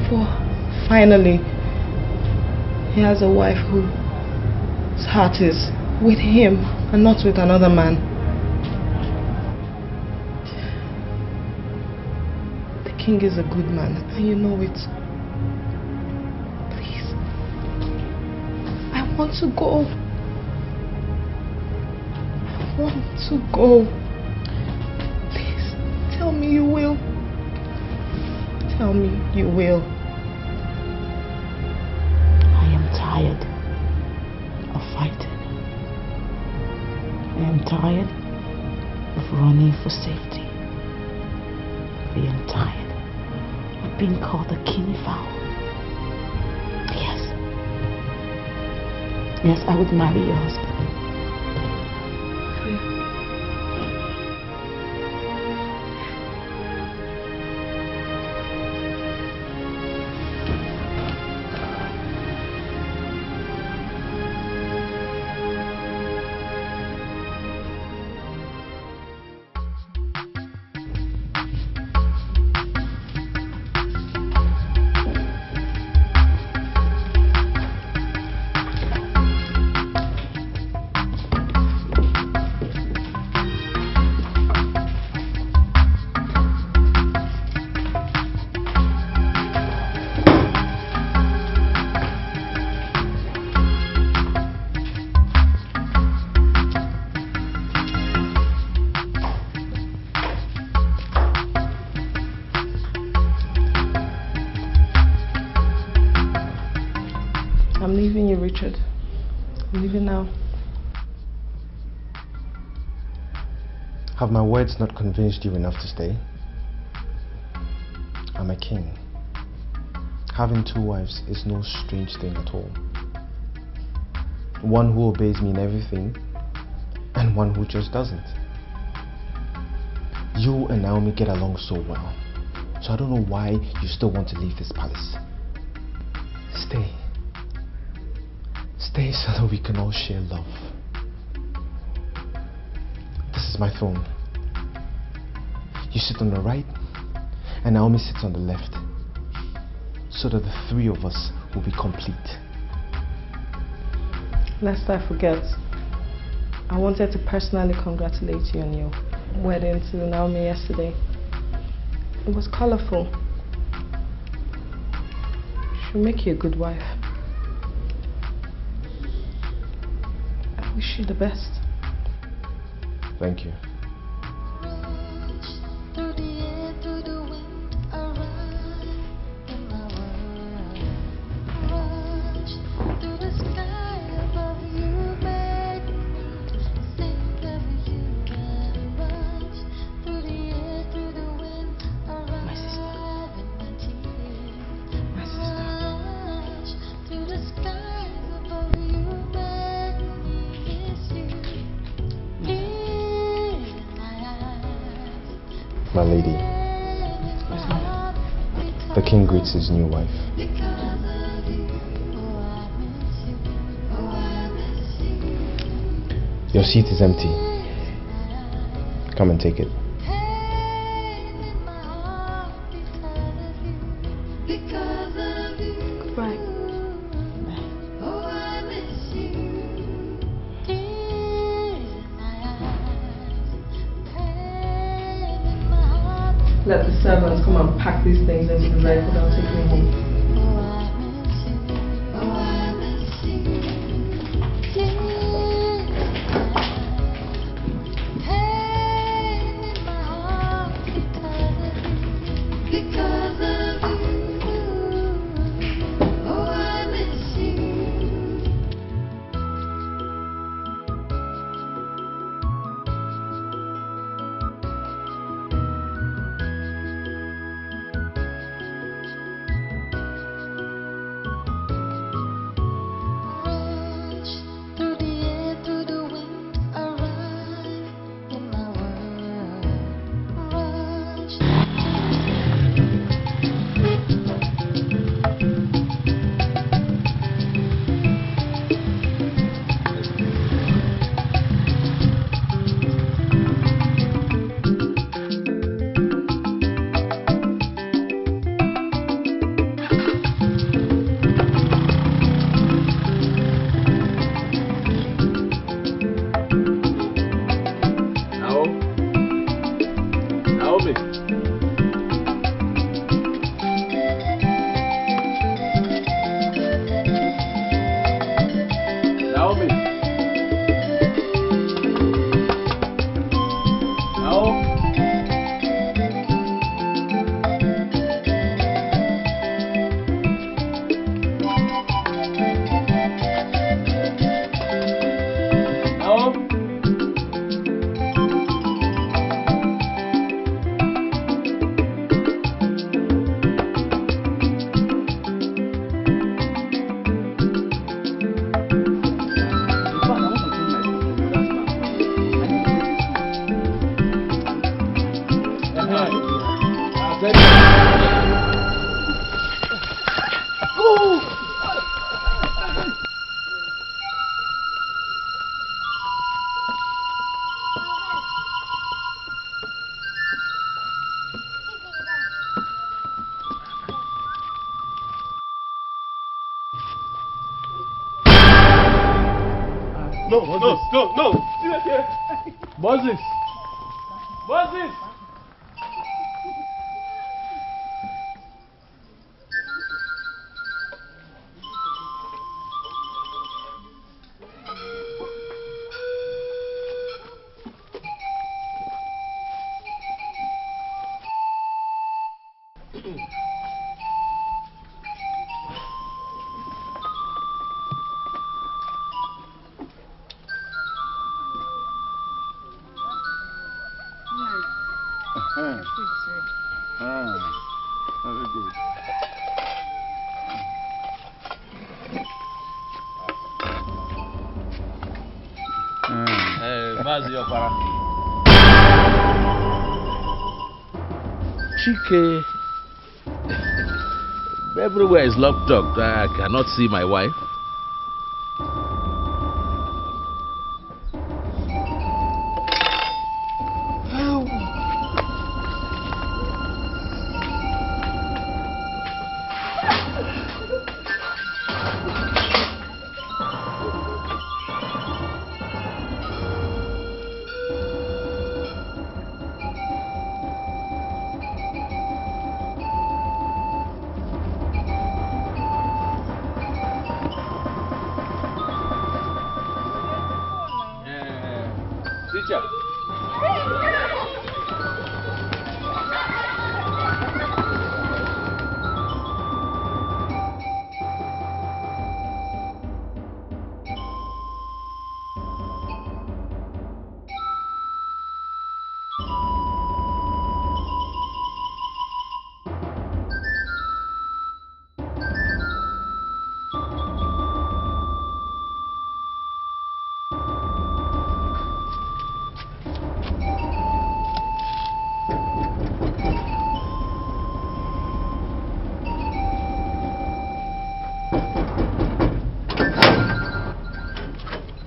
for finally he has a wife whose heart is with him and not with another man. The king is a good man and you know it. Please, I want to go. I want to go. Please, tell me you will. Tell me you will. I am tired of fighting. I am tired of running for safety. I am tired of being called a guinea fowl. Yes. I Yes, I would marry your husband. I'm leaving you, Richard. I'm leaving now. Have my words not convinced you enough to stay? I'm a king. Having 2 wives is no strange thing at all. One who obeys me in everything, and one who just doesn't. You and Naomi get along so well, so I don't know why you still want to leave this palace. Stay. Stay so that we can all share love. This is my throne. You sit on the right, and Naomi sits on the left, so that the 3 of us will be complete. Lest I forget, I wanted to personally congratulate you on your wedding to Naomi yesterday. It was colorful. She'll make you a good wife. I wish you the best. Thank you. My lady, the king greets his new wife. Your seat is empty. Come and take it. Goodbye. Let the servants come and pack these things into the vehicle that'll take me home. No. Moses! Moses! Very good. Chike, everywhere is locked up. I cannot see my wife.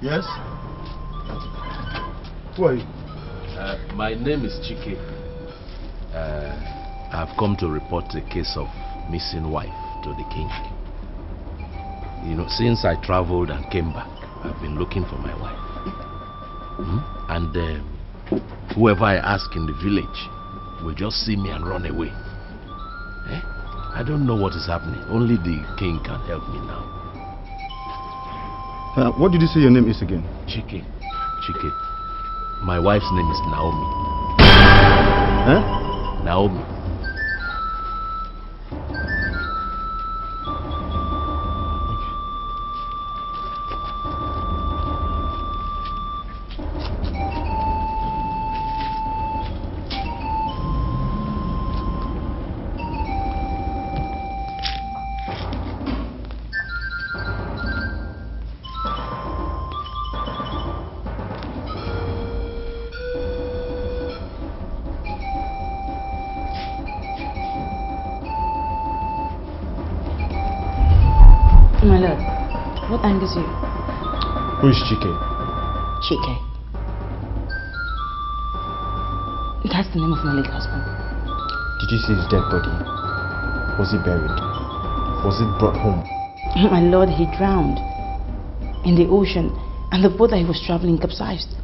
Yes? Who are you? My name is Chike. I've come to report a case of missing wife to the king. You know, since I traveled and came back, I've been looking for my wife. And whoever I ask in the village will just see me and run away. I don't know what is happening. Only the king can help me now. What did you say your name is again? Chike. My wife's name is Naomi. Huh? Naomi. My lord, what angers you? Who is Chike? Chike. That's the name of my late husband. Did you see his dead body? Was he buried? Was it brought home? My lord, he drowned in the ocean, and the boat that he was traveling capsized.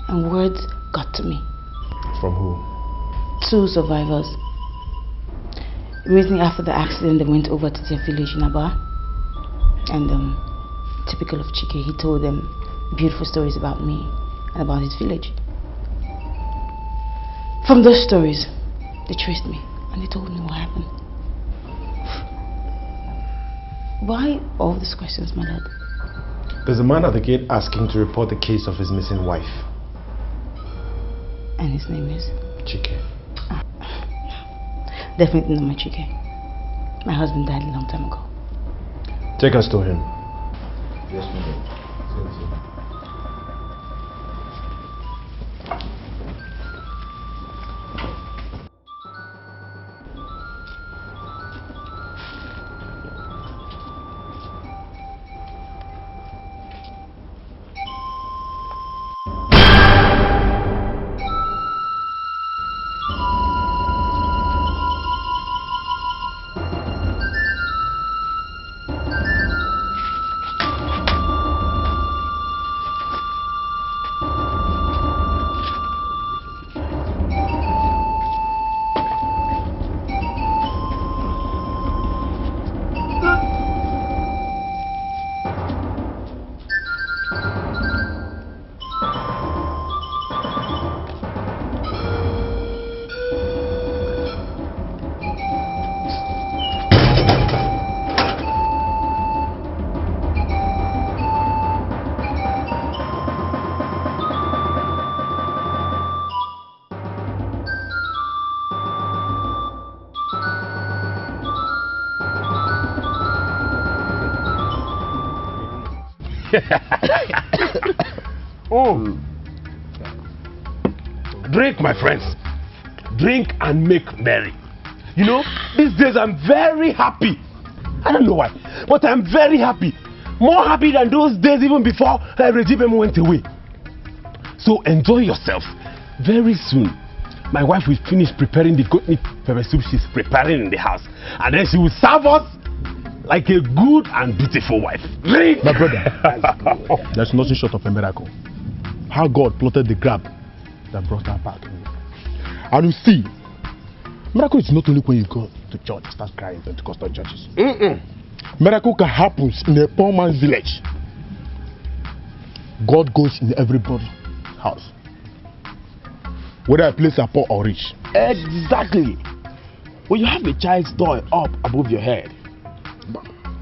And words got to me. From who? 2 survivors. Immediately after the accident, they went over to their village in Aba. And typical of Chike, he told them beautiful stories about me and about his village. From those stories, they traced me and they told me what happened. Why all these questions, my lord? There's a man at the gate asking to report the case of his missing wife. And his name is? Chike. Definitely not my Chike. My husband died a long time ago. Take us to him. Yes, madam. Drink, my friends. Drink and make merry. You know, these days I'm very happy. I don't know why, but I'm very happy. More happy than those days even before Regime went away. So enjoy yourself. Very soon, my wife will finish preparing the goat meat pepper soup she's preparing in the house. And then she will serve us like a good and beautiful wife. Drink! My brother, there's nothing short of a miracle. How God plotted the grab that brought her back. And you see, miracle is not only when you go to church and start crying in Pentecostal churches. Miracle can happen in a poor man's village. God goes in everybody's house, whether a place are poor or rich. Exactly. When you have a child's toy up above your head,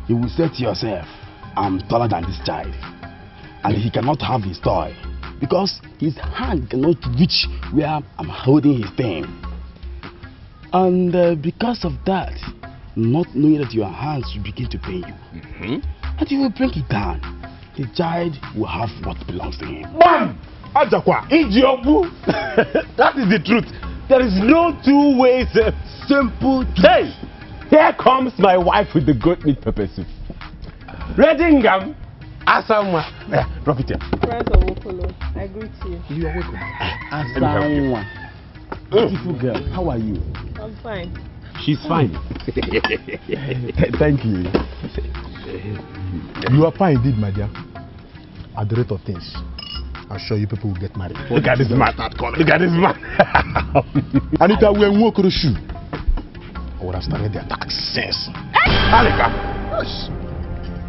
you will say to yourself, I'm taller than this child, and he cannot have his toy because his hand cannot reach where I'm holding his thing. And because of that, not knowing that your hands will begin to pain you, and you will bring it down, the child will have what belongs to him. Bam! Ajakwa, Ijiobu. That is the truth. There is no two ways. Simple truth. Hey, here comes my wife with the goat meat pepper soup. Redingam, Asamwa. Drop it here. Friends of Okolo, I greet you. You are welcome. Asamwa. Beautiful girl, how are you? I'm fine. She's fine. Thank you. You are fine indeed, my dear. At the rate of things, I'm sure you people will get married. Look at this man. Look at this man. Anita, we are walking shoe. I would have started the attack since. Alika. Yes.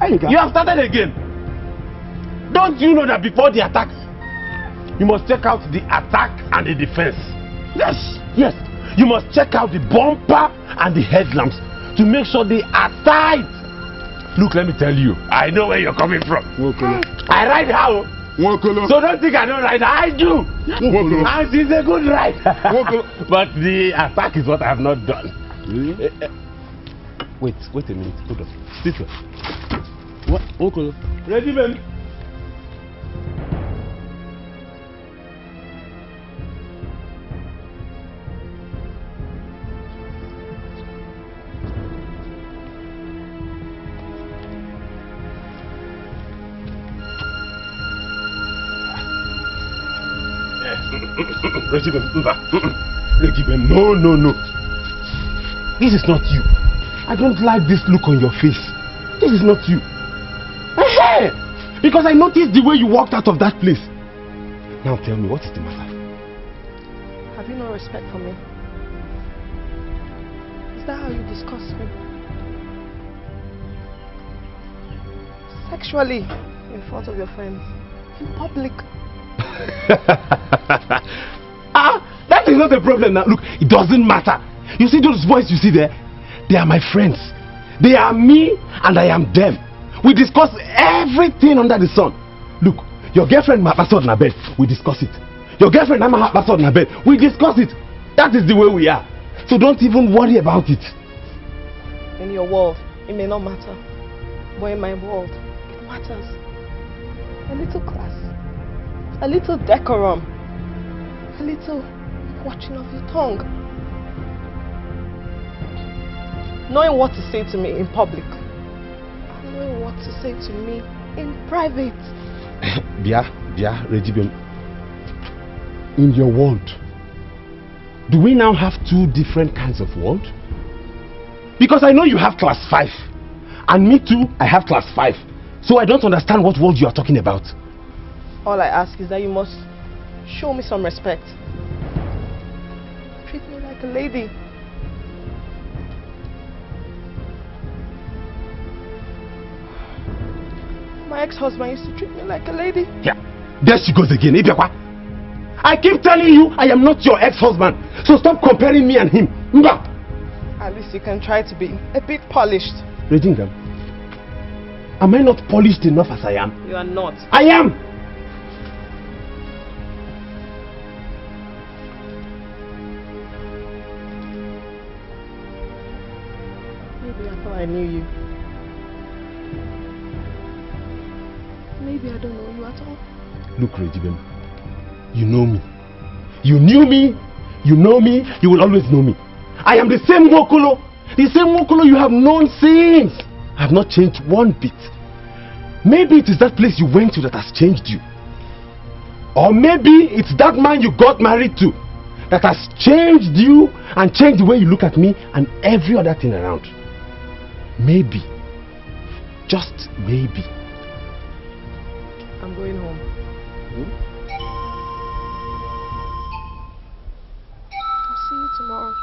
Alika. You have started again. Don't you know that before the attack, you must check out the attack and the defense? Yes. Yes. You must check out the bumper and the headlamps to make sure they are tight. Look, let me tell you, I know where you're coming from. I ride how? So don't think I don't ride. I do. And it's a good ride. But the attack is what I have not done. Really? Wait a minute. Hold on. Sit here. What? Okay. Ready, man? Regime, no. This is not you. I don't like this look on your face. This is not you. Hey! Because I noticed the way you walked out of that place. Now tell me, what is the matter? Have you no respect for me? Is that how you discuss me? Sexually, in front of your friends, in public. That is not a problem now. Look, it doesn't matter. You see those boys you see there? They are my friends. They are me and I am them. We discuss everything under the sun. Look, your girlfriend might pass on her bed. We discuss it. Your girlfriend might pass on her bed. We discuss it. That is the way we are. So don't even worry about it. In your world, it may not matter. But in my world, it matters. A little class. A little decorum. A little watching of your tongue. Knowing what to say to me in public. And knowing what to say to me in private. Bia, Regime. In your world, do we now have two different kinds of world? Because I know you have class 5. And me too, I have class 5. So I don't understand what world you are talking about. All I ask is that you must show me some respect. Treat me like a lady. My ex-husband used to treat me like a lady. Yeah, there she goes again. I keep telling you I am not your ex-husband. So stop comparing me and him. At least you can try to be a bit polished. Regina, am I not polished enough as I am? You are not. I am. Maybe I thought I knew you. Maybe I don't know you at all. Look, Regibem, you know me. You knew me, you know me, you will always know me. I am the same Nwokolo. The same Nwokolo you have known since. I have not changed one bit. Maybe it is that place you went to that has changed you. Or maybe it's that man you got married to that has changed you and changed the way you look at me and every other thing around. Maybe. Just maybe. I'm going home. I'll see you tomorrow.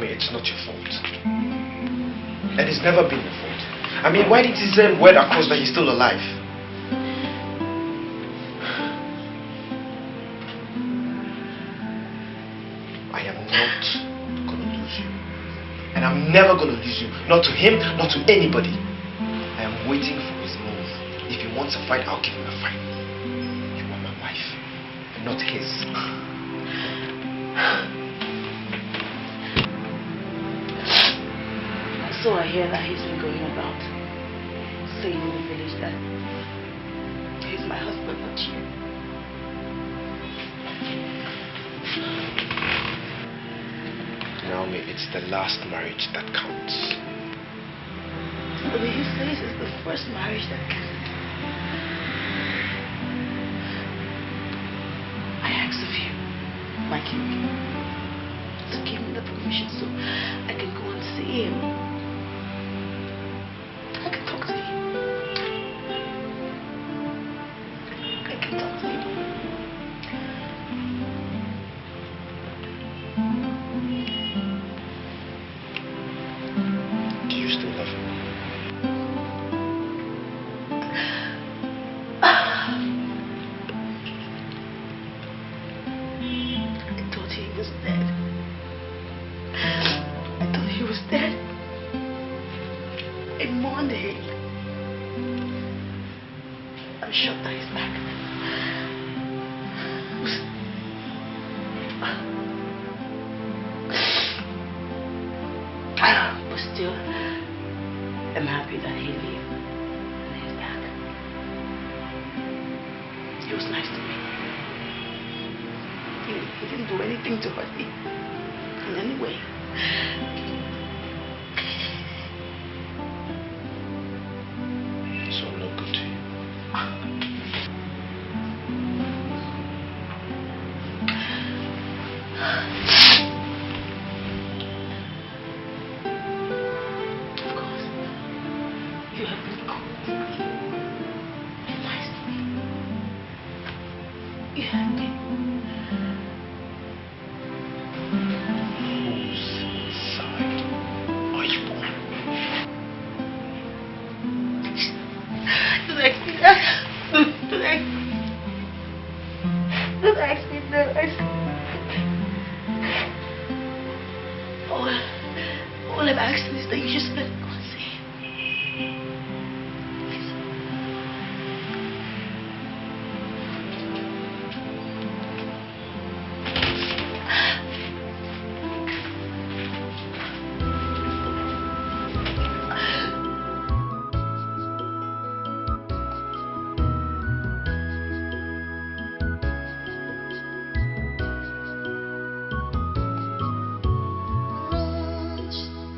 It's not your fault. And it's never been your fault. I mean, why did he send word across that he's still alive? I am not gonna lose you. And I'm never gonna lose you. Not to him, not to anybody. I am waiting for his move. If he wants a fight, I'll give him a fight. You are my wife, not his. So I hear that he's been going about saying in the village that he's my husband, not you. Naomi, it's the last marriage that counts. But he says it's the first marriage that counts. I ask of you, my king, to give me the permission so I can go and see him.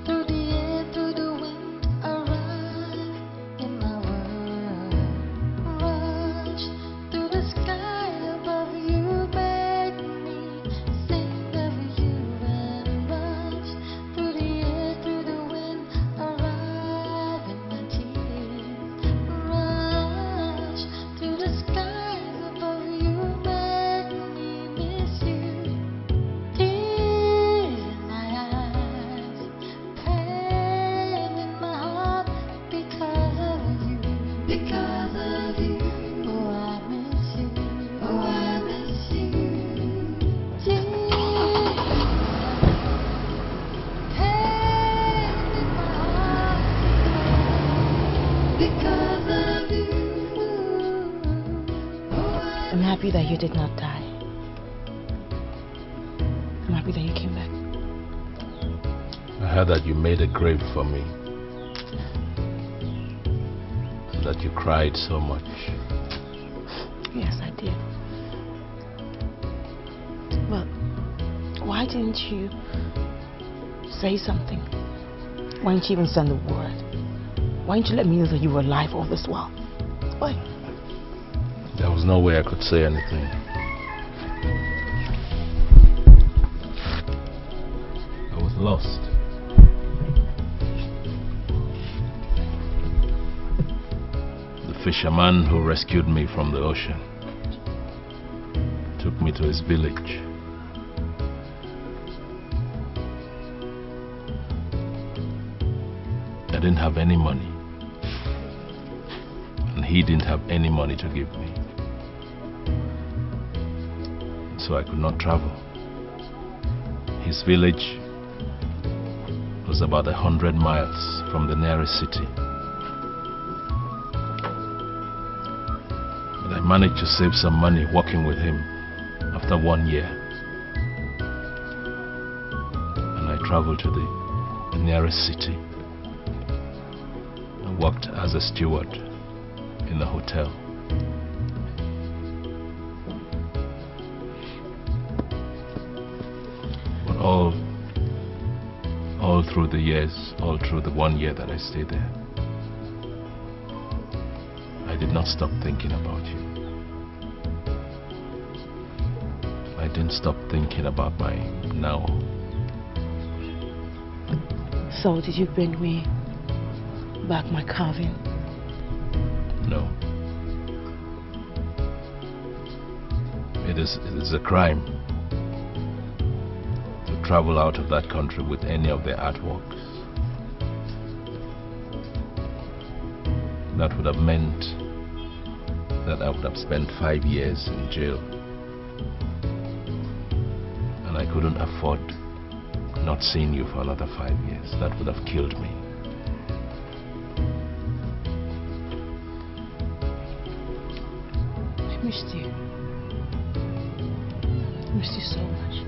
Through the air, through the wind. happy that you did not die. I'm happy that you came back. I heard that you made a grave for me. And that you cried so much. Yes, I did. But why didn't you say something? Why didn't you even send a word? Why didn't you let me know that you were alive all this while? Why? There was no way I could say anything. I was lost. The fisherman who rescued me from the ocean took me to his village. I didn't have any money, and he didn't have any money to give me, so I could not travel. His village was about 100 miles from the nearest city, but I managed to save some money working with him after 1 year, and I traveled to the nearest city. Worked as a steward in the hotel. But all through the years, all through the 1 year that I stayed there, I did not stop thinking about you. I didn't stop thinking about my now. So did you bring me back my carving? No. It is a crime to travel out of that country with any of their artworks. That would have meant that I would have spent 5 years in jail, and I couldn't afford not seeing you for another 5 years. That would have killed me. I missed you. I missed you so much.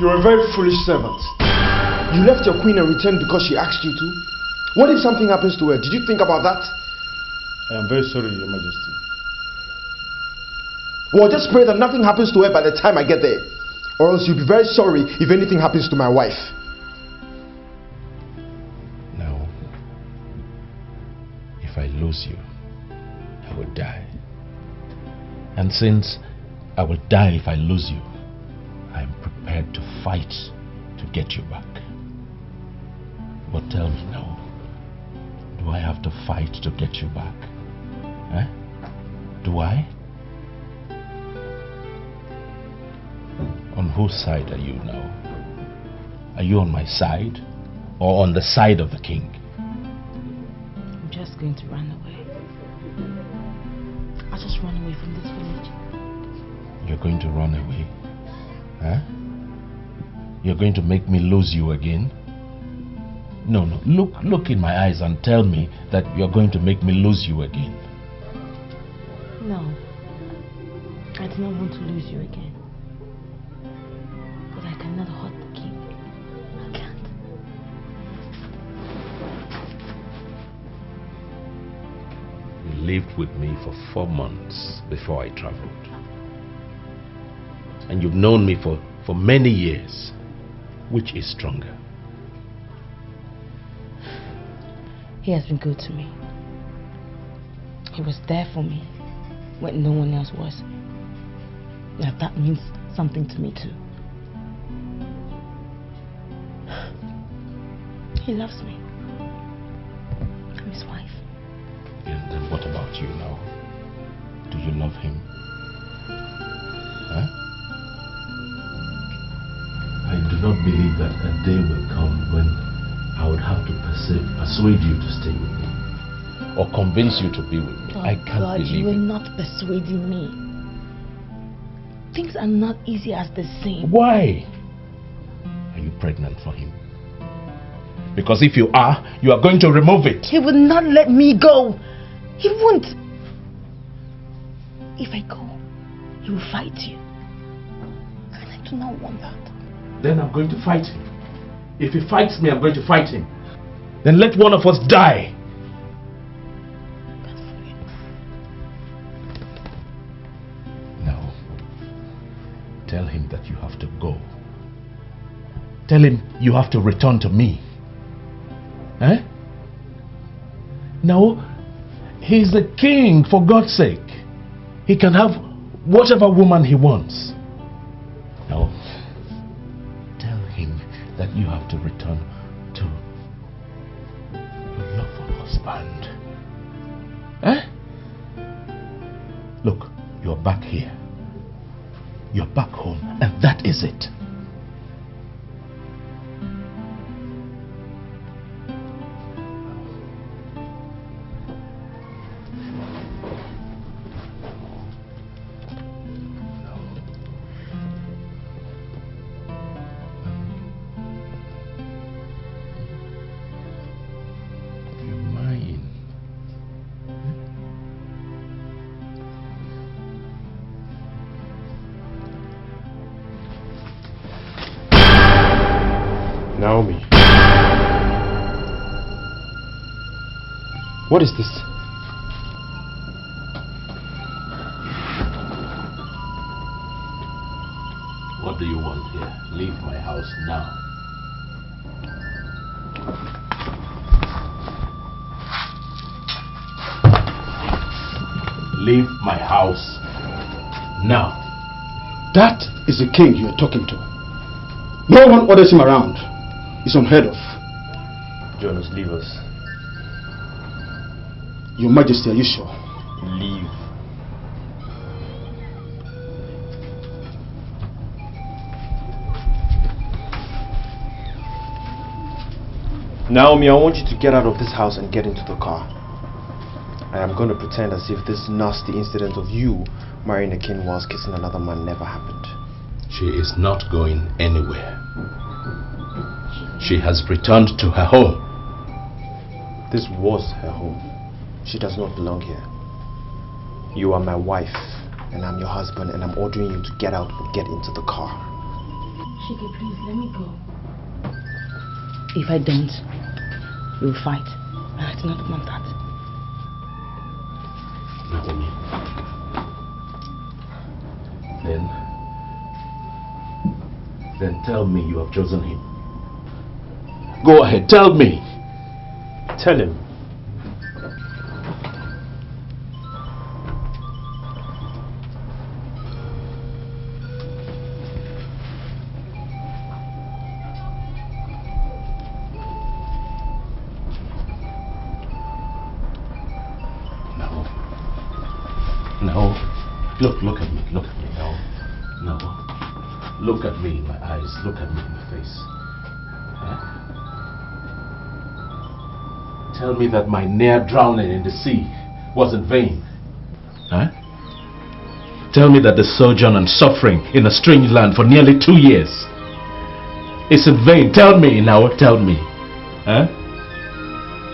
You're a very foolish servant. You left your queen and returned because she asked you to. What if something happens to her? Did you think about that? I am very sorry, Your Majesty. Well, just pray that nothing happens to her by the time I get there. Or else you'll be very sorry if anything happens to my wife. No. If I lose you, I will die. And since I will die if I lose you, I am prepared to fight to get you back. But tell me now, do I have to fight to get you back? Eh? Do I? On whose side are you now? Are you on my side or on the side of the king? I'm just going to run away. I'll just run away from this village. You're going to run away? Huh? You're going to make me lose you again? No, no. Look in my eyes and tell me that you're going to make me lose you again. No. I do not want to lose you again. But I cannot hurt the king. I can't. You lived with me for 4 months before I traveled. And you've known me for many years. Which is stronger? He has been good to me. He was there for me when no one else was. Now that means something to me too. He loves me. I'm his wife. And then what about you now? Do you love him? Huh? I do. not believe that a day will come when I would have to persuade you to stay with me. Or convince you to be with me. Oh I can't God, believe you are it. not persuading me. Things are not easy as they seem. Why? Are you pregnant for him? Because if you are going to remove it. He will not let me go. He won't. If I go, he will fight you. And I do not want that. Then I'm going to fight him. If he fights me, I'm going to fight him. Then let one of us die. Now, tell him that you have to go. Tell him you have to return to me. Eh? Now, he's the king, for God's sake. He can have whatever woman he wants. Now, tell him that you have to return to your lawful husband. Eh? Look, you're back here. You're back home, and that is it. Naomi. What is this? What do you want here? Leave my house now. Leave my house now. That is the king you are talking to. No one orders him around. It's unheard of. Jonas, leave us. Your Majesty, are you sure? Leave. Naomi, I want you to get out of this house and get into the car. I am going to pretend as if this nasty incident of you marrying a king whilst kissing another man never happened. She is not going anywhere. She has returned to her home. This was her home. She does not belong here. You are my wife, and I'm your husband, and I'm ordering you to get out and get into the car. Shiki, please, let me go. If I don't, you'll fight. And I do not want that. Naomi. Then tell me you have chosen him. Go ahead, tell me. Tell him. No. Look at me. No. Look at me in my eyes. Look at me in the face. Huh? Tell me that my near drowning in the sea was in vain. Huh? Tell me that the sojourn and suffering in a strange land for nearly 2 years is in vain. Tell me now. Tell me. Huh?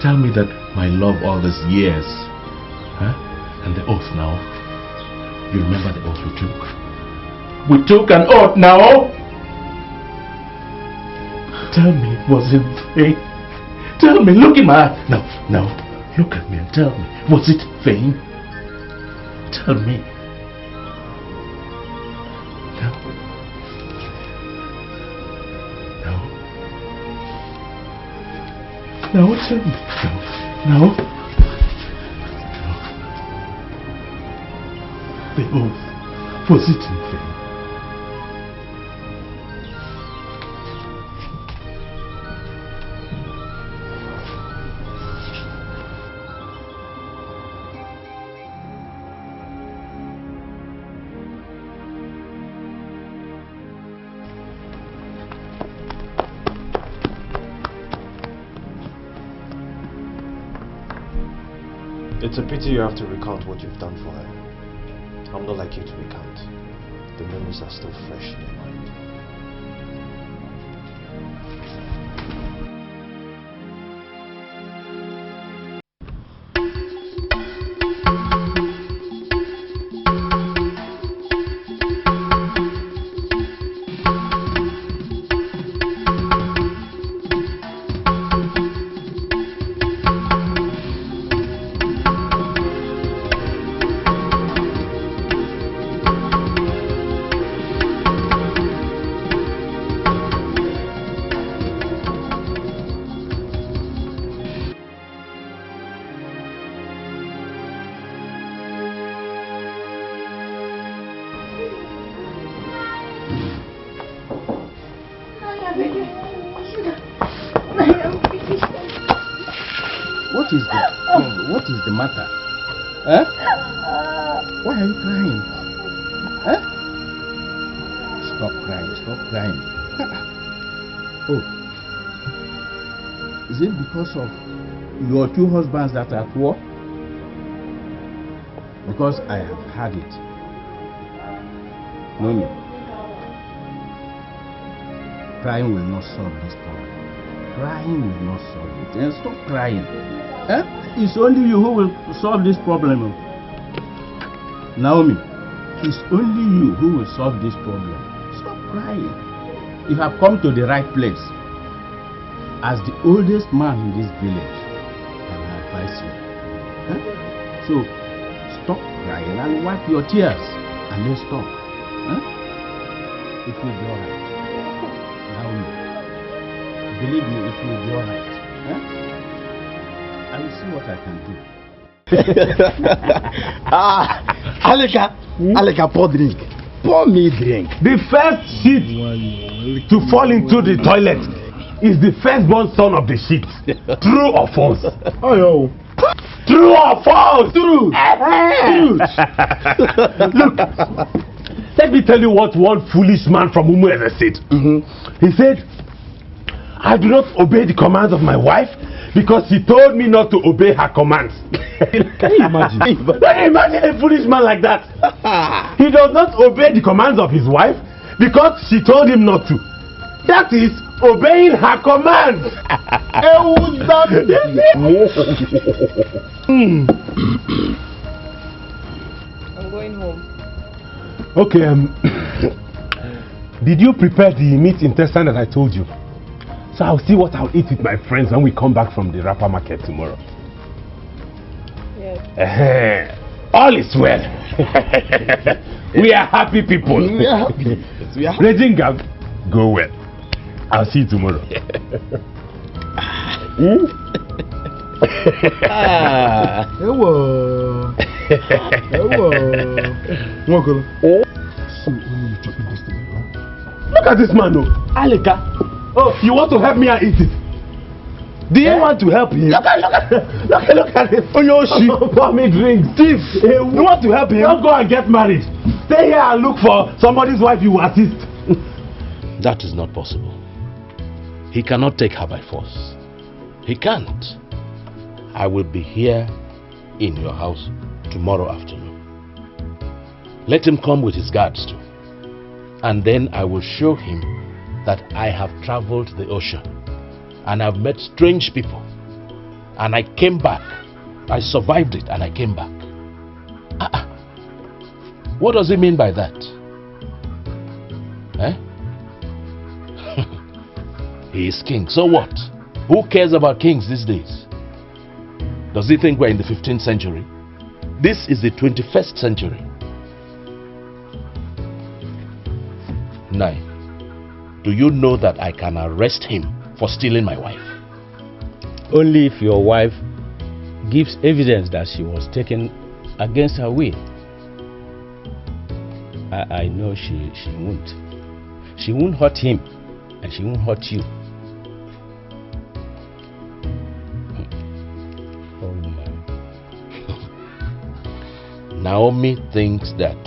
Tell me that my love all these years. Huh? And the oath now. You remember the oath we took? We took an oath now. Tell me it was in vain. Tell me, look in my eye. No. Look at me and tell me. Was it vain? Tell me. No, tell me. No. The oath. Was it in vain? It's a pity you have to recount what you've done for her. I'm not like you to recount. The memories are still fresh in your mind. What is the matter? Huh? Why are you crying? Huh? Stop crying, stop crying. Oh. Is it because of your two husbands that are at war? Because I have had it. No, no. Crying will not solve this problem. Crying will not solve it. And stop crying. Eh? It's only you who will solve this problem. Naomi, it's only you who will solve this problem. Stop crying. You have come to the right place. As the oldest man in this village, I will advise you. Eh? So, stop crying and wipe your tears. And let's talk. Eh? It will be alright. Naomi, believe me, it will be alright. Eh? I will see what I can do. Aleka, Aleka, pour drink. Pour me drink. The first sheep to fall into the toilet is the firstborn son of the sheep. True or false? Oh, yo. True or false? True. Look, let me tell you what one foolish man from Umueze said. He said, I do not obey the commands of my wife because she told me not to obey her commands. Can you imagine? Can you imagine a foolish man like that? He does not obey the commands of his wife because she told him not to. That is obeying her commands. I'm going home. Okay, did you prepare the meat intestine that I told you? So I'll see what I'll eat with my friends when we come back from the rapper market tomorrow. Yes. All is well. We are happy people. We are happy. We are happy. Rejinga, go well. I'll see you tomorrow. Hello. Hello. Look at this man, though. Aleka. Oh, you want to help me and eat it? Do you want to help him? Look at it. Oh, your sheep. Pour me drinks. Thief. You want to help him? Don't go and get married. Stay here and look for somebody's wife you will assist. That is not possible. He cannot take her by force. He can't. I will be here in your house tomorrow afternoon. Let him come with his guards too. And then I will show him that I have traveled the ocean and I've met strange people. And I came back. I survived it and I came back. What does he mean by that? Eh? He is king. So what? Who cares about kings these days? Does he think we're in the 15th century? This is the 21st century. 9. Do you know that I can arrest him for stealing my wife? Only if your wife gives evidence that she was taken against her will. I know she won't. She won't hurt him and she won't hurt you. Oh man. Naomi thinks that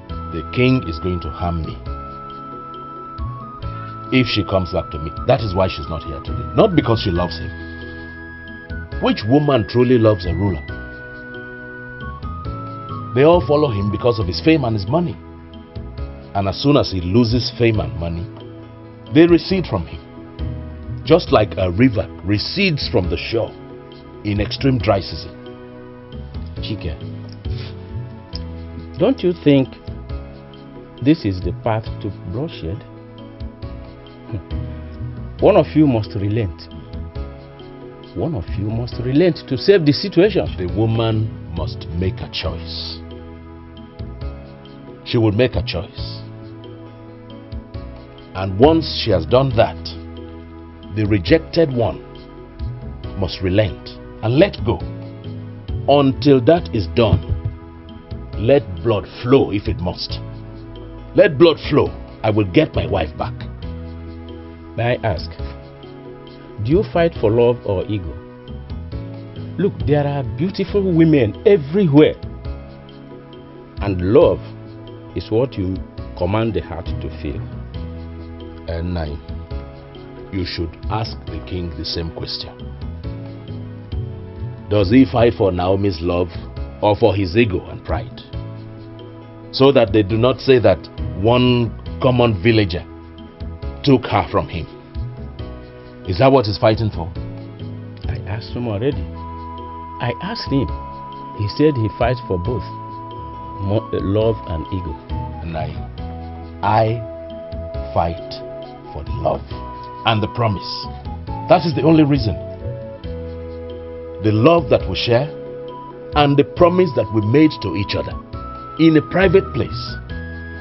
the king is going to harm me if she comes back to me. That is why she's not here today. Not because she loves him. Which woman truly loves a ruler? They all follow him because of his fame and his money. And as soon as he loses fame and money, they recede from him. Just like a river recedes from the shore in extreme dry season. Chike, don't you think this is the path to bloodshed? One of you must relent. One of you must relent to save the situation. The woman must make a choice. She will make a choice. And once she has done that, the rejected one must relent and let go. Until that is done, let blood flow if it must. Let blood flow. I will get my wife back. May I ask, do you fight for love or ego? Look, there are beautiful women everywhere. And love is what you command the heart to feel. And 9. You should ask the king the same question. Does he fight for Naomi's love or for his ego and pride? So that they do not say that one common villager took her from him. Is that what he's fighting for? I asked him already. I asked him. He said he fights for both love and ego. And I fight for the love and the promise. That is the only reason. The love that we share and the promise that we made to each other in a private place,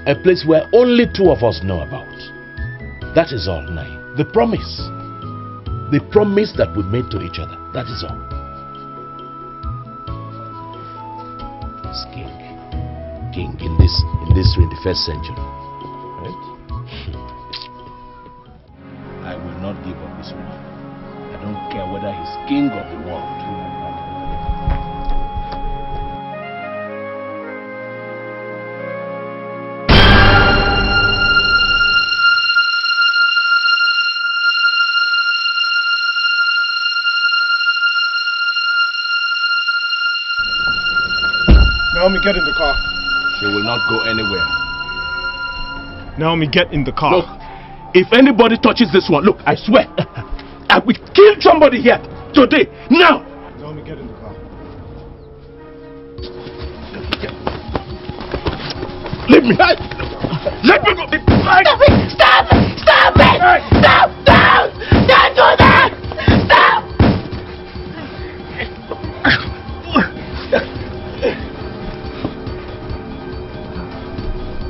a place where only two of us know about. That is all, Nai. The promise that we made to each other. That is all. This king in this 21st century. Right? I will not give up this woman. I don't care whether he's king of the world. Naomi, get in the car. She will not go anywhere. Naomi, get in the car. Look, if anybody touches this one, look, I swear, I will kill somebody here today, now. Naomi, get in the car. Leave me. Let me go. Stop it! Stop it! Stop it! Stop! Stop! Don't do that! Stop!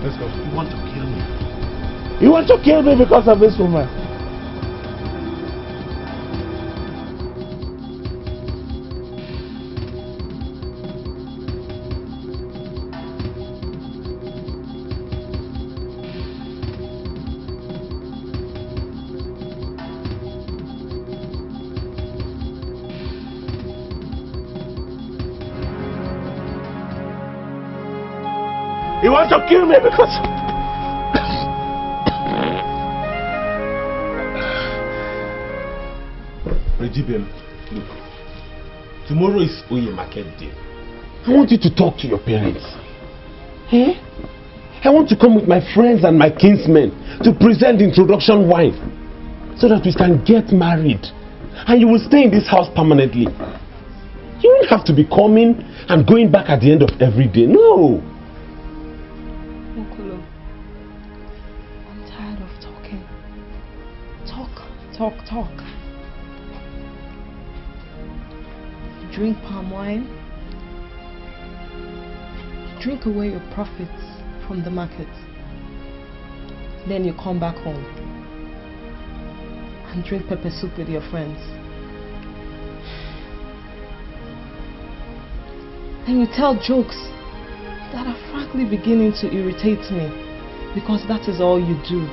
Let's go. You want to kill me? You want to kill me because of this woman? You want to kill me because... Regibem, look. Tomorrow is Oye market day. I want you to talk to your parents. Eh? I want to come with my friends and my kinsmen to present the introduction wine so that we can get married. And you will stay in this house permanently. You don't have to be coming and going back at the end of every day. No. I'm tired of talking. Talk. Drink palm wine. Drink away your profits from the market. Then you come back home and drink pepper soup with your friends. Then you tell jokes that are frankly beginning to irritate me because that is all you do.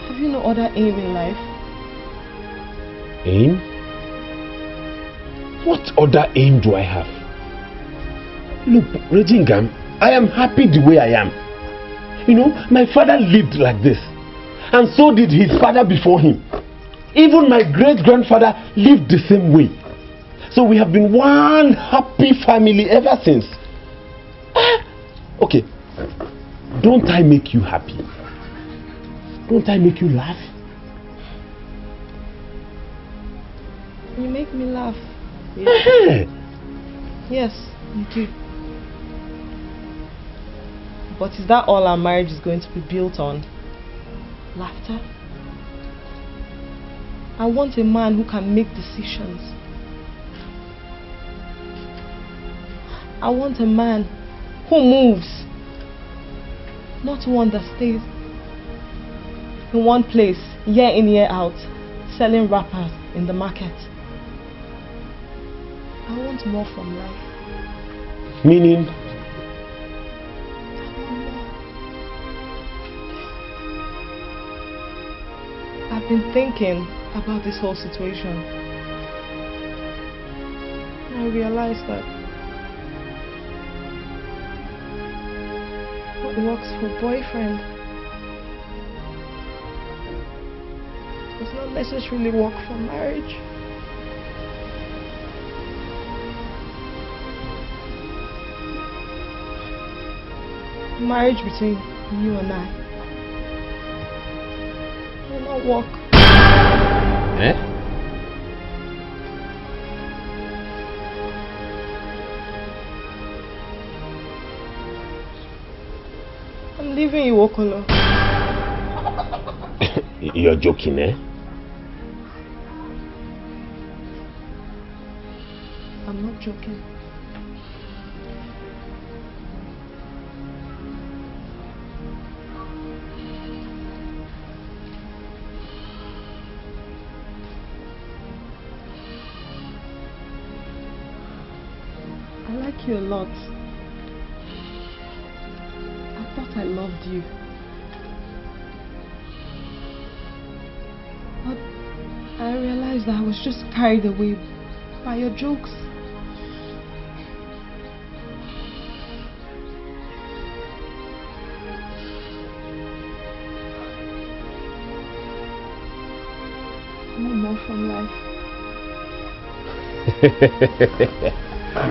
Have you no other aim in life? Aim? What other aim do I have? Look, Regingam, I am happy the way I am. You know, my father lived like this. And so did his father before him. Even my great-grandfather lived the same way. So we have been one happy family ever since. Okay, don't I make you happy? Don't I make you laugh? You make me laugh. Yes, yes, you do. But is that all our marriage is going to be built on? Laughter? I want a man who can make decisions. I want a man who moves, not one that stays in one place year in, year out, selling wrappers in the market. I want more from life. Meaning? I've been thinking about this whole situation. I realized that what works for boyfriend does not necessarily work for marriage. Marriage between you and I will not work. Eh? I'm leaving you, Okolo. You're joking, eh? I'm not joking. I like you a lot. I thought I loved you. But I realized that I was just carried away by your jokes. I want more from life.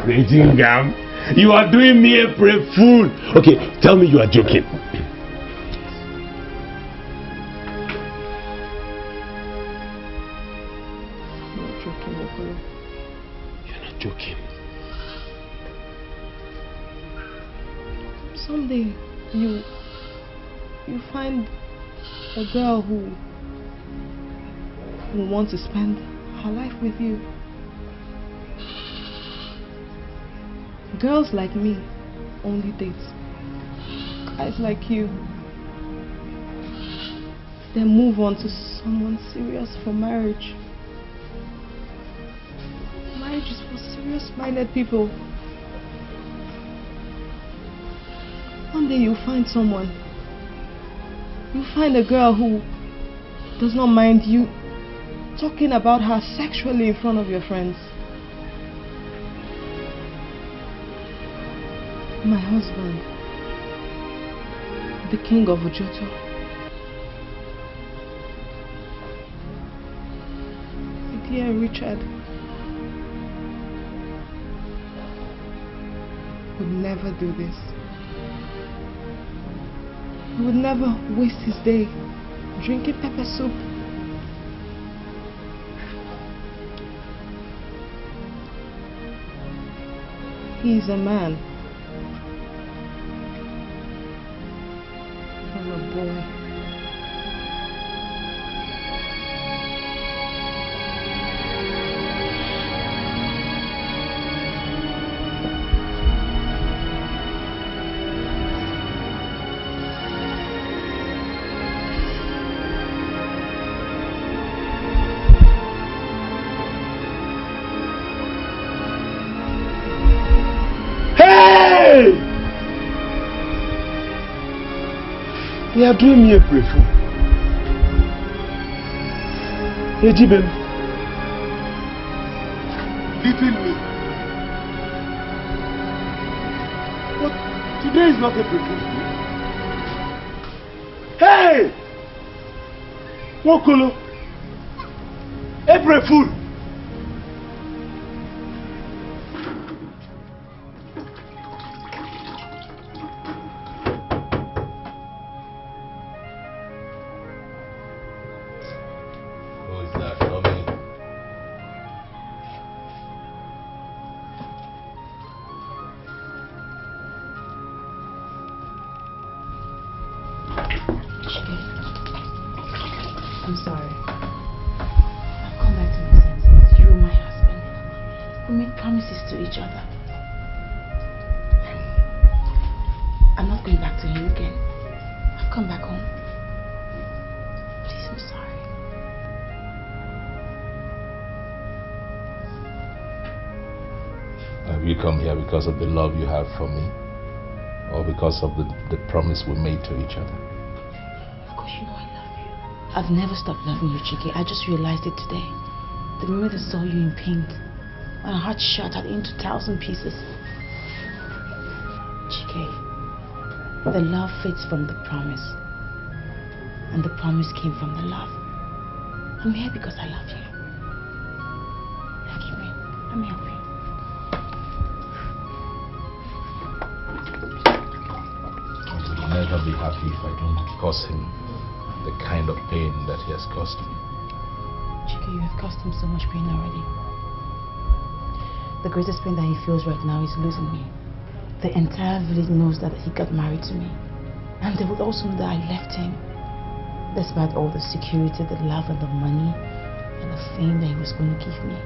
Raging, you are doing me a fool. Okay, tell me you are joking. I'm not joking, Okolo. You're not joking. Someday you find a girl who wants to spend her life with you. Girls like me only date guys like you. Then move on to someone serious for marriage. Marriage is for serious-minded people. One day you'll find someone. You'll find a girl who does not mind you talking about her sexually in front of your friends. My husband, the king of Ojoto. My dear Richard would never do this. He would never waste his day drinking pepper soup. He is a man. You're a boy. They are doing me a fool. Hey, Jibem. Beating me. But today is not a fool. Hey! Wokolo! April fool! Who is that coming? I'm sorry. I've come back to my senses. You're my husband. We made promises to each other. I'm not going back to him again. I've come back home. Please, I'm sorry. Have you come here because of the love you have for me? Or because of the promise we made to each other? Of course you know I love you. I've never stopped loving you, Chike. I just realized it today. The moment I saw you in pain, my heart shattered into 1,000 pieces. Chike, the love fades from the promise. And the promise came from the love. I'm here because I love you. Forgive me. Let me help you. I will never be happy if I don't cause him the kind of pain that he has caused me. Chike, you have caused him so much pain already. The greatest pain that he feels right now is losing me. The entire village knows that he got married to me. And they would also know that I left him. Despite all the security, the love and the money and the fame that he was going to give me.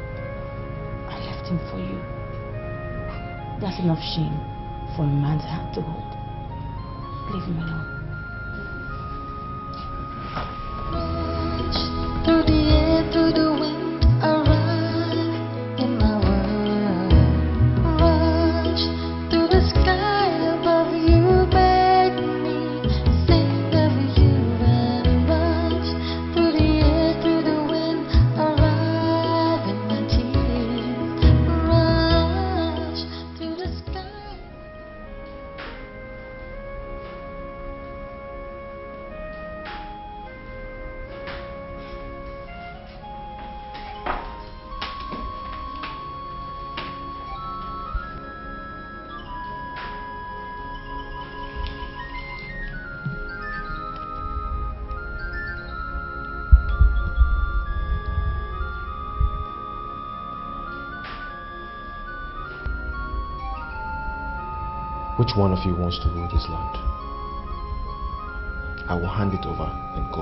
I left him for you. That's enough shame for a man's hand to hold. Leave him alone. Through the air, through the wind, I ride in my world. Rush through the sky above you, beg me, sing of you and rush. Through the air, through the wind, I ride in my tears. Rush through the sky. Which one of you wants to rule this land? I will hand it over and go.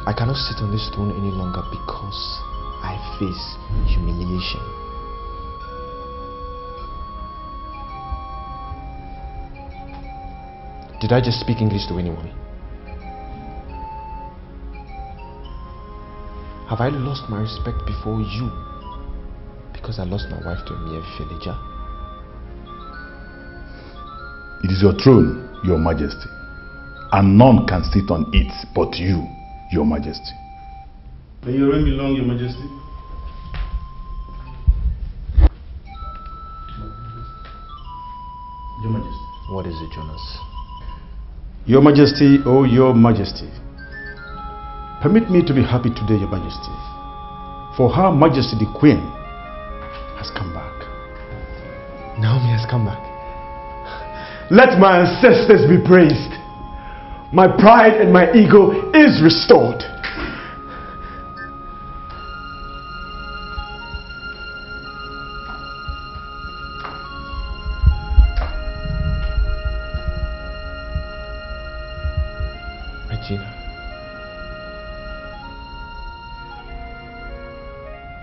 I cannot sit on this throne any longer because I face humiliation. Did I just speak English to anyone? Have I lost my respect before you because I lost my wife to a mere villager? It is your throne, your majesty, and none can sit on it but you, your majesty. May your reign be long, your majesty. Your majesty. What is it, Jonas? Your majesty, oh your majesty. Permit me to be happy today, your majesty. For her majesty the queen has come back. Naomi has come back. Let my ancestors be praised. My pride and my ego is restored. Regina,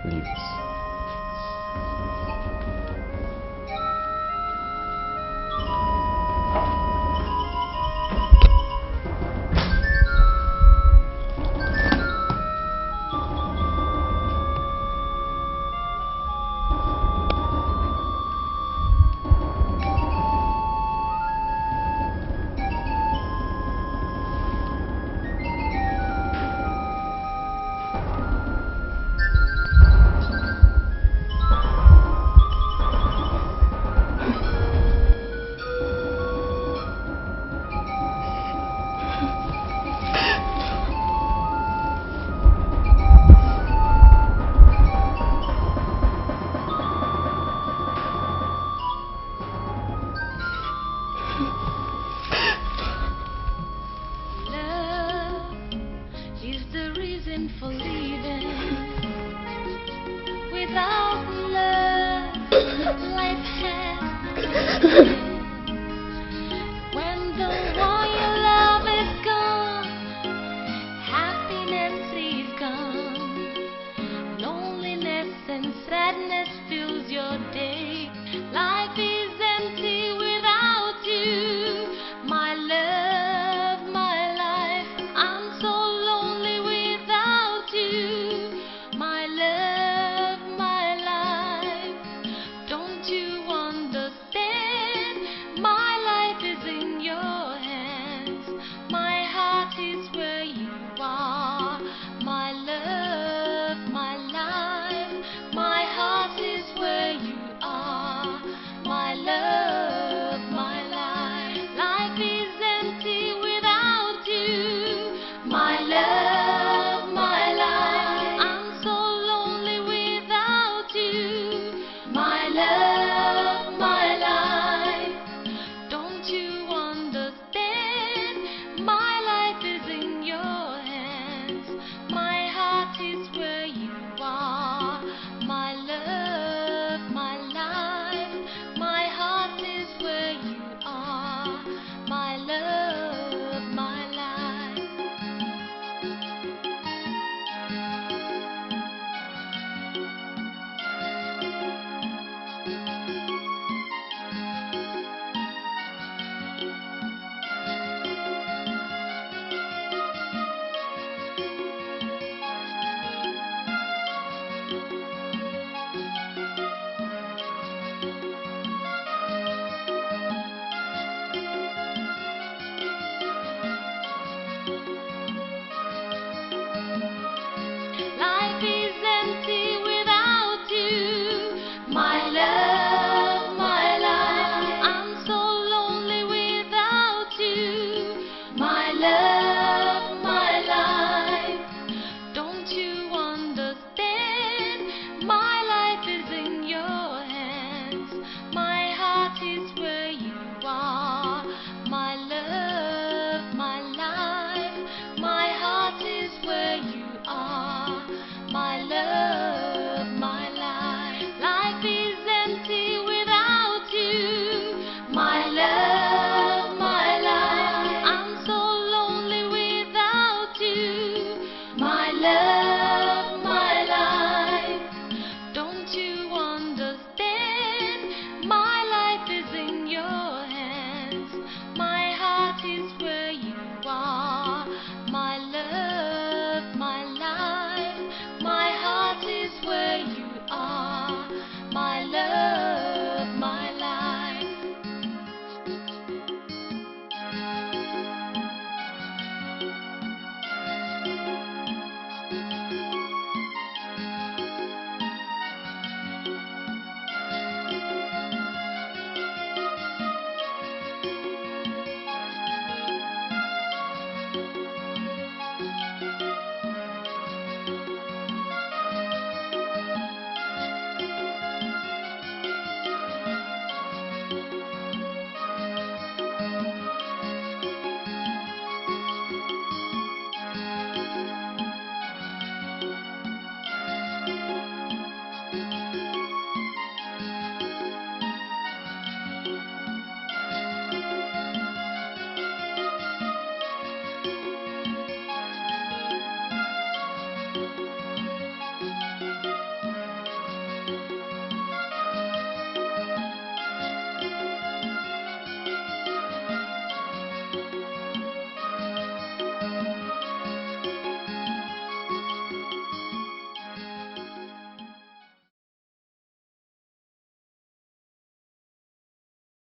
leave us.